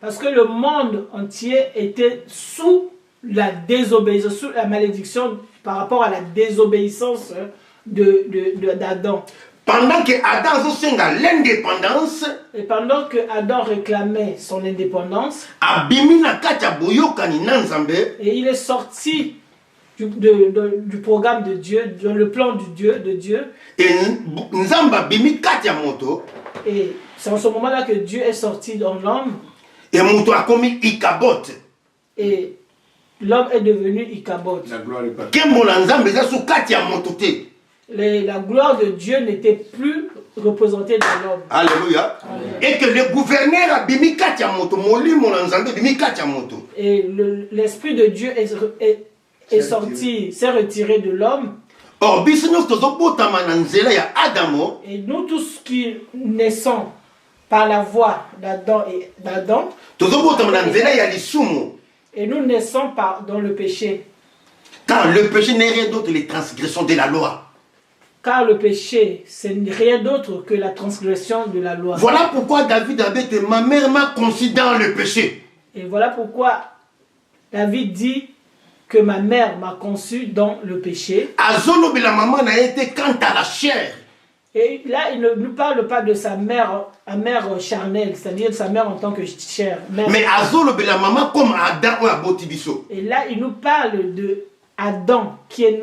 Parce que le monde entier était sous la désobéissance, sous la malédiction par rapport à la désobéissance d'Adam. Pendant que Adam senga l'indépendance, et pendant que Adam réclamait son indépendance, et il est sorti du programme de Dieu, dans le plan de Dieu. Et c'est en ce moment-là que Dieu est sorti dans l'homme. Et l'homme est devenu Ichabod. La gloire de Dieu n'était plus représentée dans l'homme. Alléluia. Et que le gouverneur a bimi katiamoto, moli monanzambe bimi katiamoto. Et l'esprit de Dieu est sorti, s'est retiré de l'homme. Or, bisnos tozobota mananzela ya Adamo. Et nous tous qui naissons par la voix d'Adam et d'Adam. Tozobota mananzela ya lisumu. Et nous naissons dans le péché. Car le péché n'est rien d'autre que les transgressions de la loi. Car le péché, c'est rien d'autre que la transgression de la loi. Voilà pourquoi David a dit, ma mère m'a conçu dans le péché. Et voilà pourquoi David dit que ma mère m'a conçu dans le péché. La maman a été quant à la chair. Et là, il ne nous parle pas de sa mère, charnelle, c'est-à-dire de sa mère en tant que chair. Mais la maman comme Adam ou Abotibiso. Et là, il nous parle de Adam, qui est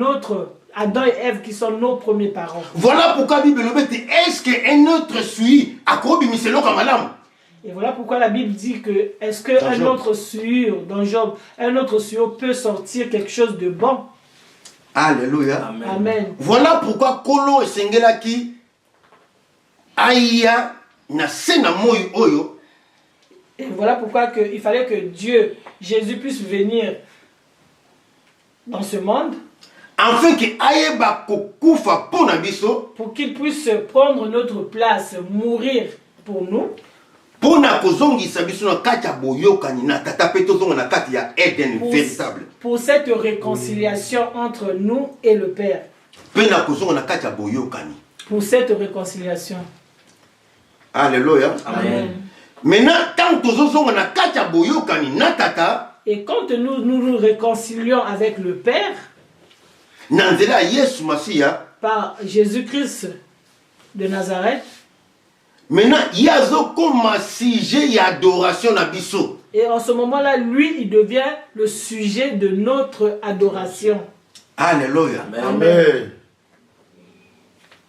Adam et Ève qui sont nos premiers parents. Voilà pourquoi la Bible dit, est-ce qu'un autre suit à Kobimiselo Kamalam? Et voilà pourquoi la Bible dit que est-ce qu'un autre suur, dans Job, un autre suur peut sortir quelque chose de bon? Alléluia. Amen. Amen. Voilà pourquoi Kolo et Sengelaki Aïa na sena moi oyo. Et voilà pourquoi il fallait que Jésus puisse venir dans ce monde. Afin que Aïeba kokufa pona biso. Pour qu'il puisse prendre notre place, mourir pour nous. Pour cette réconciliation entre nous et le Père. Pour cette réconciliation. Alléluia. Amen. Maintenant, et quand nous nous réconcilions avec le Père, par Jésus-Christ de Nazareth, maintenant, il y a comme sujet d'adoration na biso. Et en ce moment-là, lui, il devient le sujet de notre adoration. Alléluia. Amen.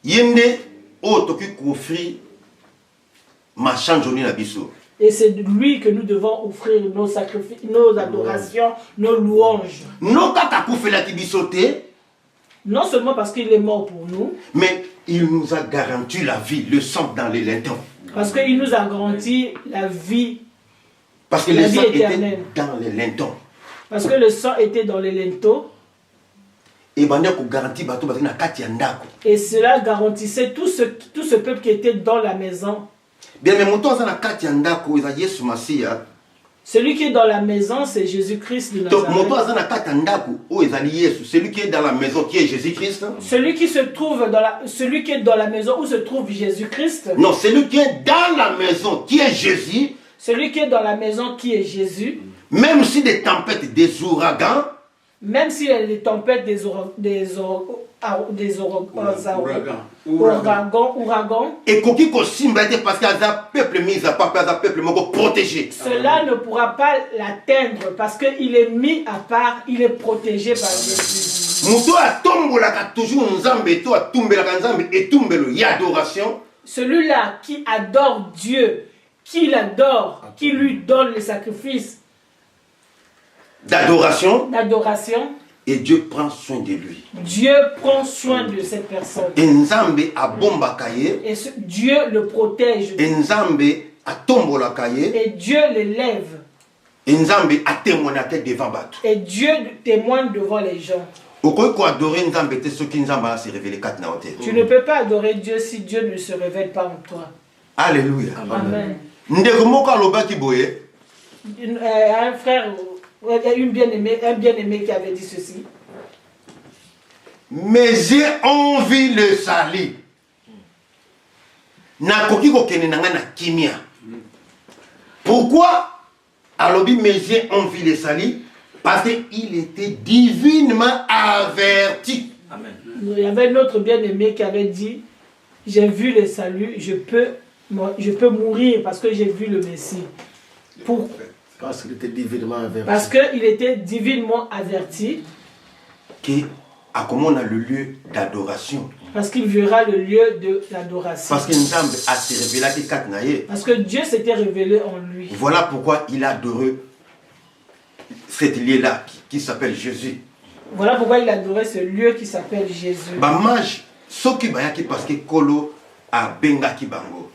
Yende o toki kofri ma chanjoni na biso. Et c'est lui que nous devons offrir nos sacrifices, nos adorations, nos louanges. Non kaka kofela ki biso te. Non seulement parce qu'il est mort pour nous, mais il nous a garanti la vie, le sang dans les linteaux. Parce qu'il nous a garanti la vie. Parce que le sang était dans les linteaux. Parce que le sang était dans les linteaux. Et cela garantissait tout ce peuple qui était dans la maison. Bien, mais mon temps, na kati andako, Yesu Masia. Celui qui est dans la maison, c'est Jésus-Christ de Nazareth. Celui qui est dans la maison, qui est Jésus-Christ. Celui qui est dans la maison où se trouve Jésus-Christ. Non, celui qui est dans la maison, qui est Jésus. Celui qui est dans la maison, qui est Jésus. Même si des tempêtes, des ouragans. Même s'il y a des tempêtes, des ouragans. Et qui parce qu'il y a un peuple mis à part, un peuple protégé. Cela ne pourra pas l'atteindre parce qu'il est mis à part, il est protégé par Jésus. Celui-là qui adore Dieu, qui l'adore, qui lui donne le sacrifice d'adoration. Et Dieu prend soin de lui. Dieu prend soin de cette personne. Et Dieu le protège. Et Dieu l'élève. Et Dieu témoigne devant les gens. Tu ne peux pas adorer Dieu si Dieu ne se révèle pas en toi. Alléluia. Amen. Un frère, un bien-aimé qui avait dit ceci. Mais j'ai envie le salut. Pourquoi? Alors, mais j'ai envie le salut parce qu'il était divinement averti. Amen. Il y avait un autre bien-aimé qui avait dit, j'ai vu le salut, je peux mourir parce que j'ai vu le Messie. Parce qu'il était divinement averti. Parce qu'il était divinement averti. Comment on a le lieu d'adoration. Parce qu'il verra le lieu de l'adoration. Parce que Dieu s'était révélé en lui. Voilà pourquoi il a adoré cet lieu-là qui s'appelle Jésus. Voilà pourquoi il adorait ce lieu qui s'appelle Jésus.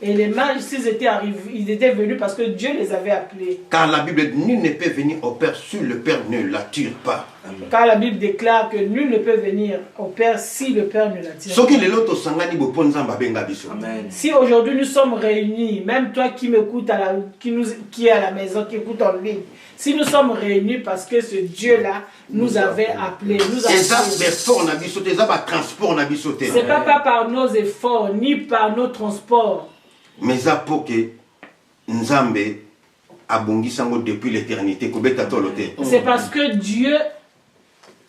Et les mages, s'ils étaient arrivés, ils étaient venus parce que Dieu les avait appelés. Car la Bible dit, nul ne peut venir au Père si le Père ne l'attire pas. Car la Bible déclare que nul ne peut venir au Père si le Père ne l'attire pas. Si aujourd'hui nous sommes réunis, même toi qui m'écoutes, qui est à la maison, qui écoute en ligne, si nous sommes réunis parce que ce Dieu-là nous avait appelés, c'est pas par nos efforts, ni par nos transports. Mais depuis l'éternité. C'est parce que Dieu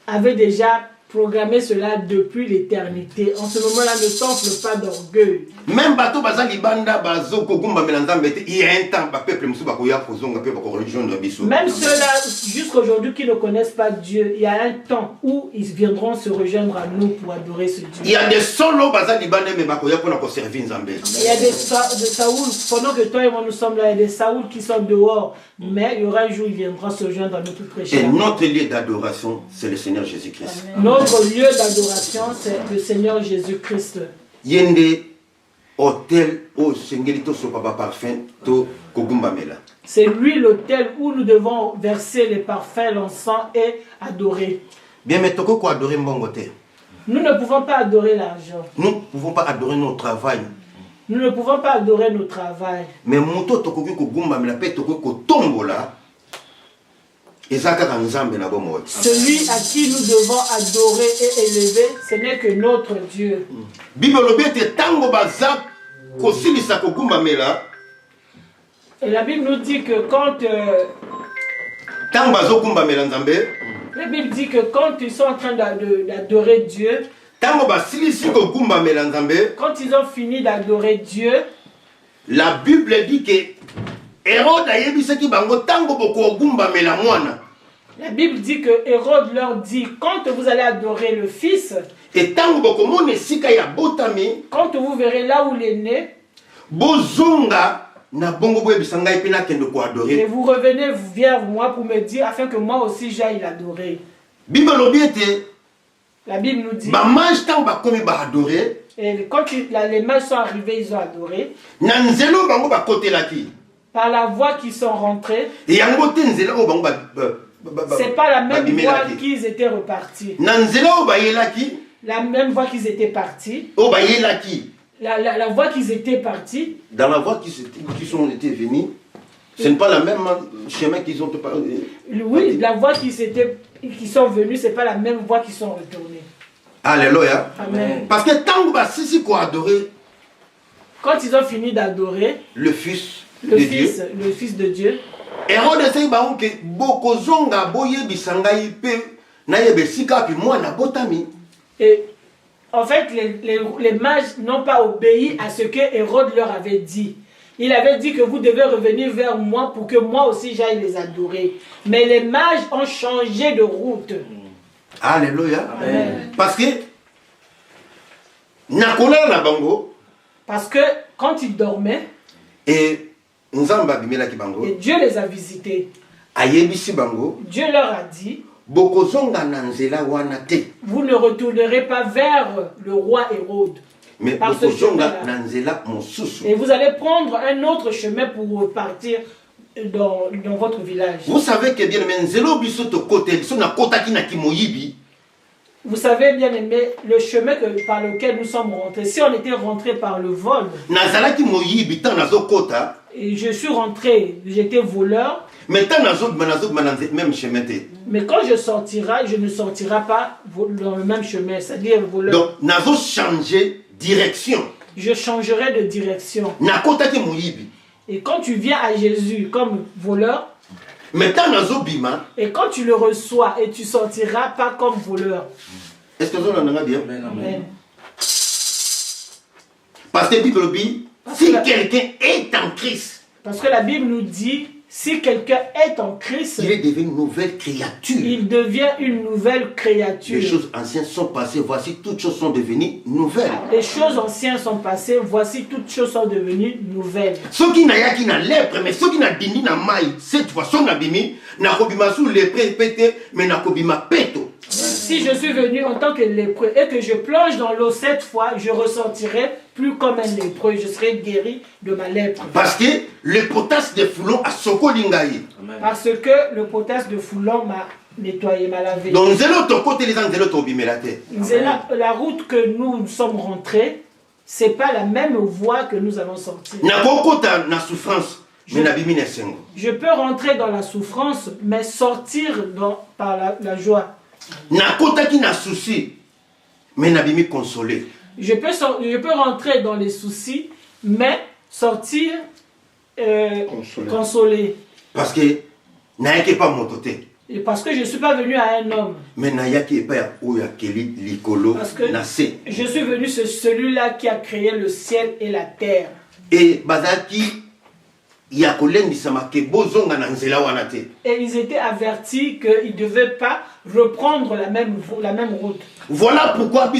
avait déjà programmé cela depuis l'éternité. En ce moment-là, ne t'enfle pas d'orgueil. Même bateau baza libanda bazo kogumba melanzambe, il y a un temps peuple musu bakoya kozonga pe bako rejoindre biso. Même ceux-là jusqu'aujourd'hui qui ne connaissent pas Dieu, il y a un temps où ils viendront se rejoindre à nous pour adorer ce Dieu. Il y a des solos baza libanda mais bakoya pour nous servir Nzambe. Il y a des Saoul, pendant que toi et moi nous sommes là, il y a des Saoul qui sont dehors, mais il y aura un jour où ils viendront se rejoindre à nous pour prêcher. Et notre lieu d'adoration, c'est le Seigneur Jésus-Christ. Notre lieu d'adoration, c'est le Seigneur Jésus-Christ. Yende hôtel au Sengelito Sopaba parfum to Kogumbamela. C'est lui l'hôtel où nous devons verser les parfums, l'encens et adorer. Bien, mais toko ko adorer mbongote. Nous ne pouvons pas adorer l'argent. Nous ne pouvons pas adorer notre travail. Nous ne pouvons pas adorer notre travail. Mais moto toko ko Kogumbamela pe toko ko tombola. Celui à qui nous devons adorer et élever, ce n'est que notre Dieu. Et la Bible nous dit que quand la Bible dit que quand ils sont en train d'adorer Dieu, quand ils ont fini d'adorer Dieu, la Bible dit que Hérode a yebisaki bango tango boko gumbamela mwana. La Bible dit que Hérode leur dit, quand vous allez adorer le Fils, et tango boko mone sika ya botami, quand vous verrez là où il est né, bozonga na bongo boye bisanga ipina kendo ko adorer. Et vous revenez vers moi pour me dire afin que moi aussi j'aille l'adorer. Bible lobiete. La Bible nous dit. Ba mange tango ba komi ba adorer. Et quand les mages sont arrivés, ils ont adoré. Na nzelo bango ba kotelaki. Par la voie qu'ils sont rentrés. C'est pas la même voie qu'ils étaient repartis. La même voie qu'ils étaient partis. La voie qu'ils étaient partis. Dans la voie qui sont été venus, Ce n'est pas la même chemin qu'ils ont... Oui, la voie qui sont venus, ce n'est pas la même voie qui sont retournés. Alléluia. Amen. Parce que tant que qu'on adorer, quand ils ont fini d'adorer le Fils de Dieu, Hérode essaye que beaucoup zonga boye bisanga ipe na yebesika puis moi na botami. Et en fait, les mages n'ont pas obéi à ce que Hérode leur avait dit. Il avait dit que vous devez revenir vers moi pour que moi aussi j'aille les adorer. Mais les mages ont changé de route. Alléluia. Amen. Parce que nakola na bango. Parce que quand ils dormaient, et Dieu les a visités. Dieu leur a dit, vous ne retournerez pas vers le roi Hérode. Mais et vous allez prendre un autre chemin pour partir dans votre village. Vous savez que bien vous savez bien aimé le chemin par lequel nous sommes rentrés. Si on était rentré par le vol, et je suis rentré, j'étais voleur. Mais quand je sortirai, je ne sortirai pas dans le même chemin, c'est-à-dire voleur. Donc, nous changer direction. Je changerai de direction. Et quand tu viens à Jésus comme voleur, et quand tu le reçois et tu sortiras pas comme voleur. Est-ce que vous en avez bien? Amen. Parce que la Bible dit, si quelqu'un est en Christ. Parce que la Bible nous dit, si quelqu'un est en Christ, il est devenu une nouvelle créature. Il devient une nouvelle créature. Les choses anciennes sont passées, voici toutes choses sont devenues nouvelles. Les choses anciennes sont passées, voici toutes choses sont devenues nouvelles. Ceux qui n'ont pas de lèpre, mais ceux qui n'ont pas de maille, cette fois-ci, n'a pas sous lèpre pété, mais n'a pas péto. Si je suis venu en tant que lépreux et que je plonge dans l'eau cette fois, je ressentirai plus comme un lépreux, je serai guéri de ma lèpre. Parce que le potasse de Foulon a soko lingaï. Parce que le potasse de Foulon m'a nettoyé, m'a lavé. Donc la route que nous sommes rentrés, c'est pas la même voie que nous allons sortir. Je peux rentrer dans la souffrance, mais sortir par la joie. Je peux rentrer dans les soucis, mais sortir consolé. Parce que et parce que je ne suis pas venu à un homme. Parce que je suis venu celui-là qui a créé le ciel et la terre. Et ils étaient avertis qu'ils ne devaient pas reprendre la même route. Voilà pourquoi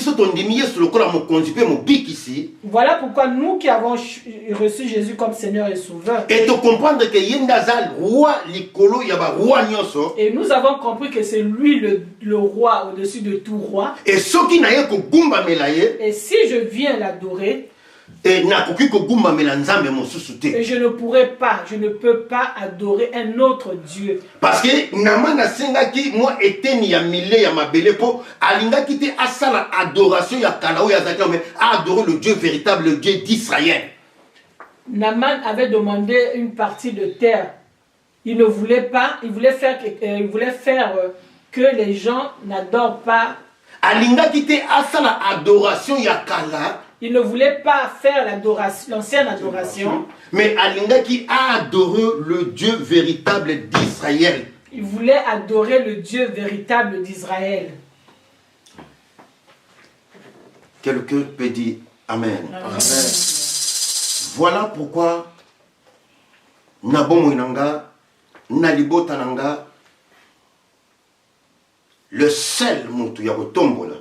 nous qui avons reçu Jésus comme Seigneur et Sauveur. Et nous avons compris que c'est lui le roi au-dessus de tout roi. Et si je viens l'adorer, et je ne peux pas adorer un autre Dieu. Parce que Naman Sengaki, moi, était ni à Milé, à ma belle époque, Alinga qui était à ça l'adoration, à Kalao, à Zaki, mais à adorer le Dieu véritable, le Dieu d'Israël. Naman avait demandé une partie de terre. Il ne voulait pas, il voulait faire que les gens n'adorent pas. Alinga qui était à ça l'adoration, à Kala. Il ne voulait pas faire l'ancienne adoration. Mais Alinga qui a adoré le Dieu véritable d'Israël. Il voulait adorer le Dieu véritable d'Israël. Quelqu'un peut dire Amen. Amen. Voilà pourquoi Nabomoinanga, Nalibotananga, le seul mot qui a tombola,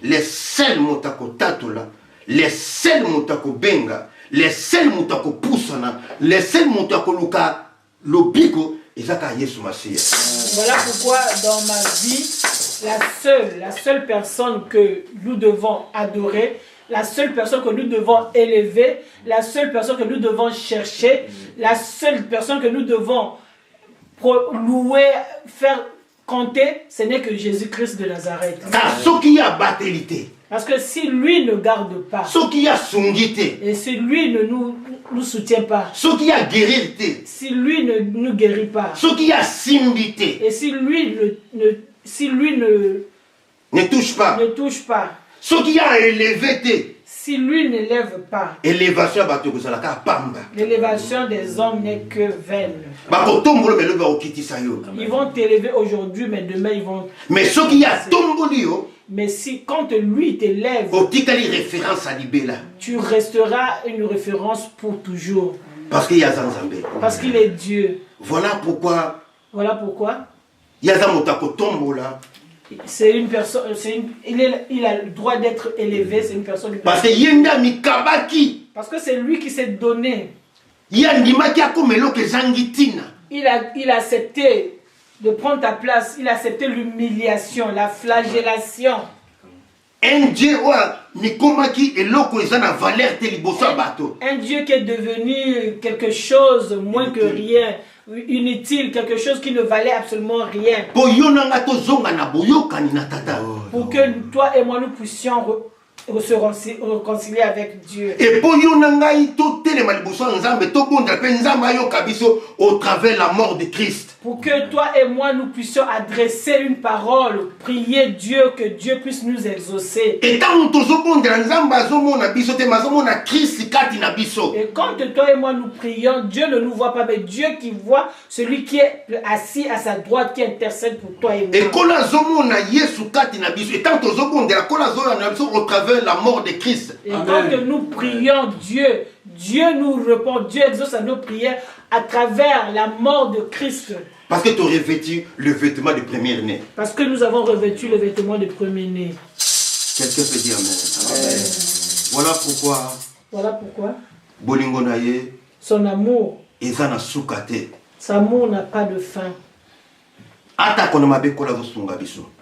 le seul mot qui a tatola, les seuls moutako benga, les seuls moutako poussana, les seuls moutako luka lobiko, ezaka Yesu Masia. Voilà pourquoi dans ma vie, la seule personne que nous devons adorer, la seule personne que nous devons élever, la seule personne que nous devons chercher, la seule personne que nous devons louer, faire compter, ce n'est que Jésus-Christ de Nazareth. Parce que si lui ne garde pas, et si lui ne nous soutient pas, si lui ne nous guérit pas, et si lui ne touche pas, si lui n'élève pas, l'élévation des hommes n'est que vaine. Ils vont t'élever aujourd'hui, mais demain ils vont... Mais si quand lui t'élève, tu resteras une référence pour toujours. Parce qu'il est Dieu. Voilà pourquoi. C'est une personne, il a le droit d'être élevé, c'est une personne. Parce que c'est lui qui s'est donné. Il a accepté de prendre ta place, il a accepté l'humiliation, la flagellation. Un Dieu qui est devenu quelque chose moins que rien, inutile, quelque chose qui ne valait absolument rien. Pour que toi et moi nous puissions se réconcilier avec Dieu. Et pour au travers la mort de Christ. Pour que toi et moi nous puissions adresser une parole, prier Dieu, que Dieu puisse nous exaucer. Et quand toi et moi nous prions, Dieu ne nous voit pas, mais Dieu qui voit celui qui est assis à sa droite, qui intercède pour toi et moi. Et quand la mort de Christ. Et quand nous prions Dieu, Dieu nous répond, Dieu exauce à nos prières à travers la mort de Christ. Parce que tu as revêtu le vêtement du premier-né. Parce que nous avons revêtu le vêtement du premier-né. Quelqu'un peut dire amen. Amen. Voilà pourquoi. Son amour. Son amour n'a pas de fin.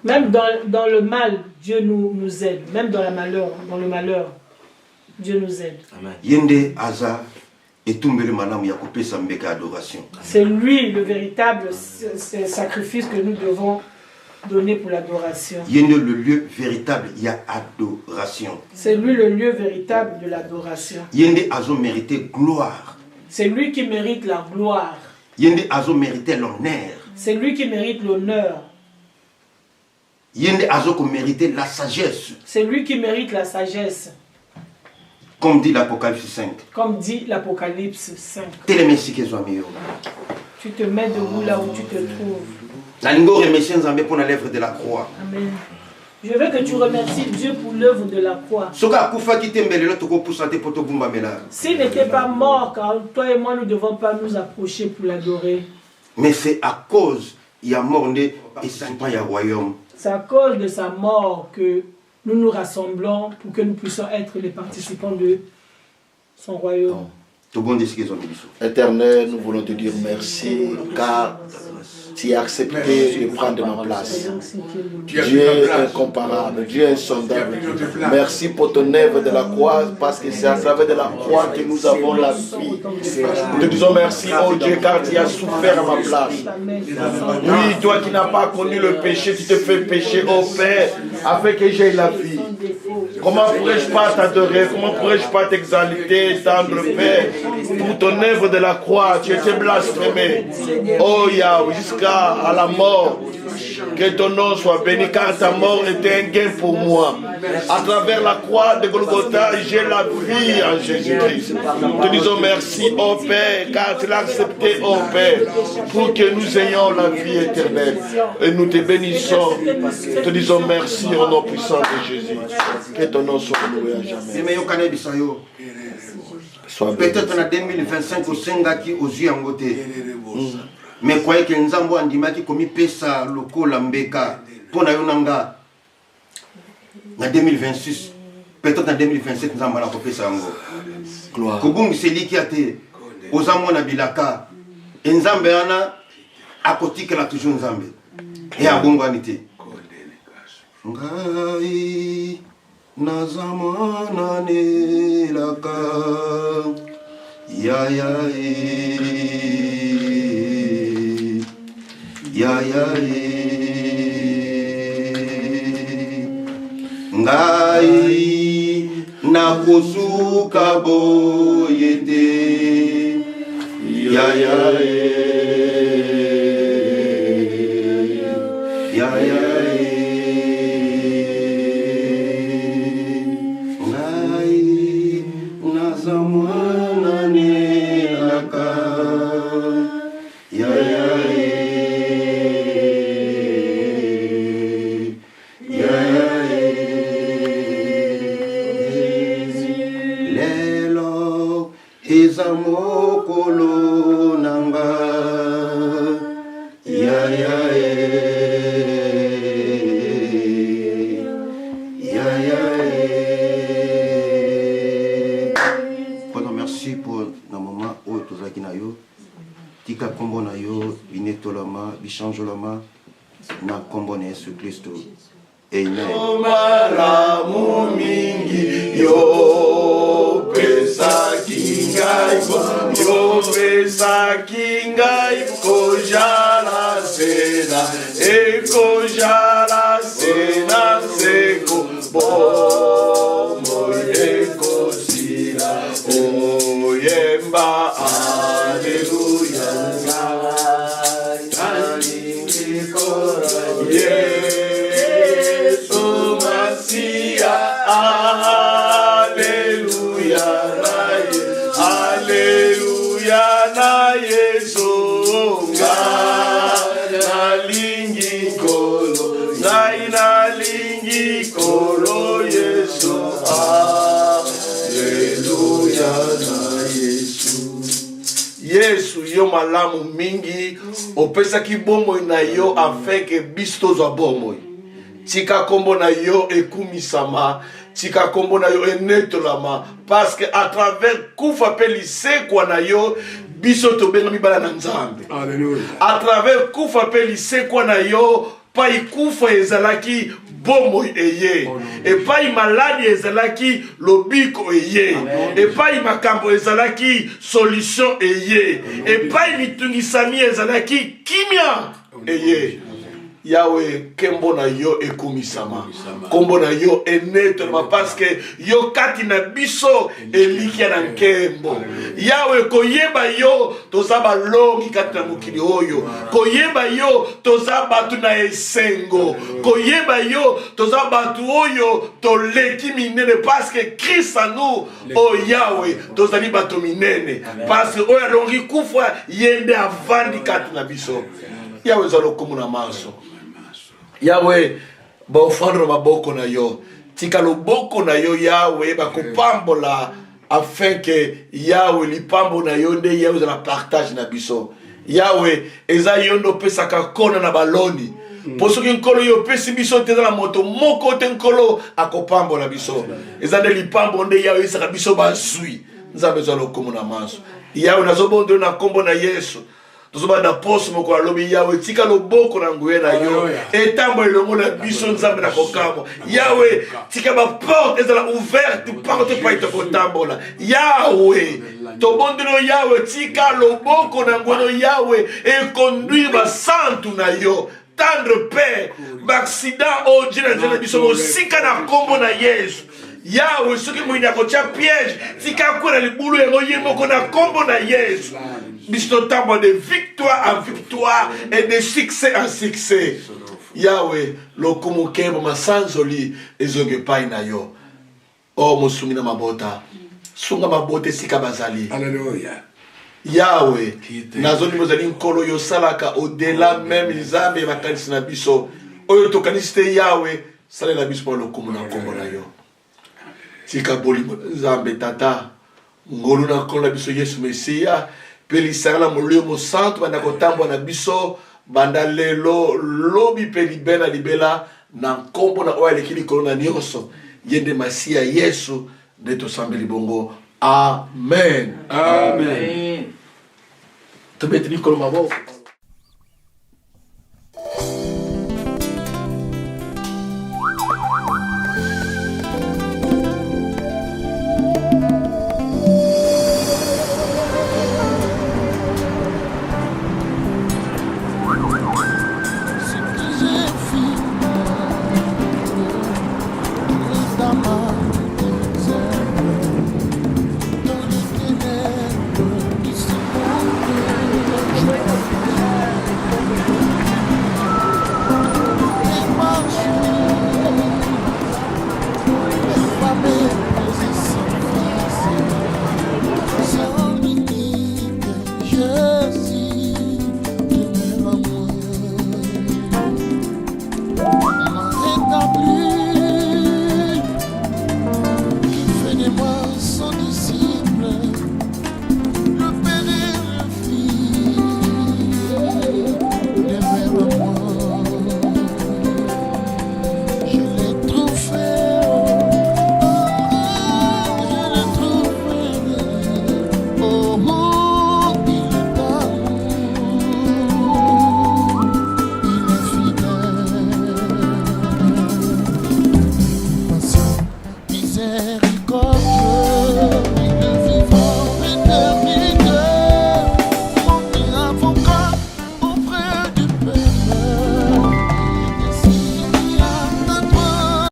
Même dans le mal, Dieu nous aide. Même dans le malheur, Dieu nous aide. C'est lui le véritable sacrifice que nous devons donner pour l'adoration. C'est lui le lieu véritable de l'adoration. C'est lui qui mérite la gloire. C'est lui qui mérite l'honneur. C'est lui qui mérite la sagesse. Comme dit l'Apocalypse 5. Tu te mets debout là où tu te trouves. Amen. Je veux que tu remercies Dieu pour l'œuvre de la croix. S'il n'était pas mort, car toi et moi, nous ne devons pas nous approcher pour l'adorer. Mais c'est à cause il a mort et c'est pas un royaume. C'est à cause de sa mort que nous nous rassemblons pour que nous puissions être les participants de son royaume. Éternel, nous voulons te dire merci car tu as accepté de prendre ma place. Dieu est incomparable, Dieu est insondable. Merci pour ton œuvre de la croix, parce que c'est à travers de la croix que nous avons la vie. Nous te disons merci, oh Dieu, car tu as souffert à ma place. Oui, toi qui n'as pas connu le péché, tu te fais pécher, oh Père, afin que j'aie la vie. Comment pourrais-je pas t'adorer? Comment pourrais-je pas t'exalter, tendre Père, pour ton œuvre de la croix? Tu étais blasphémé. Oh Yahweh, jusqu'à la mort. Que ton nom soit béni, car ta mort était un gain pour moi. À travers la croix de Golgotha, j'ai la vie en Jésus-Christ. Te disons merci, oh Père, car tu l'as accepté, oh Père, pour que nous ayons la vie éternelle. Et nous te bénissons. Te disons merci au nom puissant de Jésus. Que ton nom soit loué à jamais. Peut-être en 2025 au Sengaki aux yeux en côté. Mais croyez que Nzambo andimaki komi pesa loko lambeka pour na yonanga en 2026 peut-être en 2027 Nzamba la kopesa ngo gloire kubungi seliki ate ozamwa na bilaka Nzambe ana akotika la toujours Nzambe et abongo anité ngai nazamana ne laka ya ya ya ya ngai nakosuka boye te yaya yaya ngai naza mwana nelaka yaya eza mokolo nanga yaya Pardon, merci pour na moment oyo tozalaki na yo tika kombo na yo binetolama bichanjolama na kombo na Yesu Kristo. Amen. Malamu mingi yo pesaki ngai kojala sena ekojala sena seko bomo ekosila oyemba aleluya Yesu Masia aleluya aleluya na Yesu nalingi kolo Yesu aleluya na Yesu Yesu yo malamu mingi opesaki bomoi na yo afin que biso tozwa bomoi tika kombo na yo ekumisama tika kombo na yo enetolama parce que à travers kufa pe lisekwa na yo biso tobenga mibala na Nzambe. Alléluia. À travers kufa pe lisekwa na yo pa ikufa ezalaki bomoi eye et pa maladi ezalaki lobiko eye et pa makambo ezalaki solution eye et pa mitungisami ezalaki kimia eye Yahweh kembo na yo ekumisama kombo na yo enetema parce que yo kati na biso elikia na nkembo Yahweh koyeba yo tozaba longi kati na mukili oyo koyeba yo tozaba tu na esengo koyeba yo tozaba tu oyo toleki minene parce que Christ en nous oh Yahweh tozali bato minene parce que oyo longi kufa yende avandi kati na biso Yahweh zalo komuna maso Yahweh ba ofandro maboko na yo tika loboko na yo Yahweh ba kopambola afin que Yahweh lipambo na yo nde Yahweh za la partage na biso Yahweh eza yondo pesaka kona na baloni poso ki nkolo yo pesi biso te na moto moko te nkolo akopambo na biso eza nde lipambo nde Yahweh saka biso bazui nzambe za lokomo na maso Yahweh nazobondo na kombo na Yesu tozoba na poso moko alobi Yahweh tika loboko na nguye na yo etambo elongo na biso nzambe na kokamo Yahweh tika ba porte ezala ouverte porte pa ito kotambola Yahweh tobondelo Yahweh tika loboko na nguye Yahweh et conduire ba santu na yo tendre père accident o jina jina biso sika na kombo na Yesu Yahweh soki mwina kocha piège tika kwa libulu yango yemoko na kombo na Yesu biso tambo de victoire en victoire et de succès en succès Yahweh lokumukebo masanzoli ezonge pai na yo o musumi na mabota sunga mabote sika bazali Alléluia Yahweh nazoni mozali nkolo yo salaka au-delà même nzambe bakanisi na biso oyo tokanisi te Yahweh salela biso po lokumu na kombo na yo tika boli nzambe tata ngolu na kola biso Yesu Mesia peli sala molio mo santo banda kotambo na biso banda lelo lobi peli bena libela na kombo na oya lekili kolona nyoso yende masia Yesu de to sambeli bongo amen amen to betri koloma bo oh.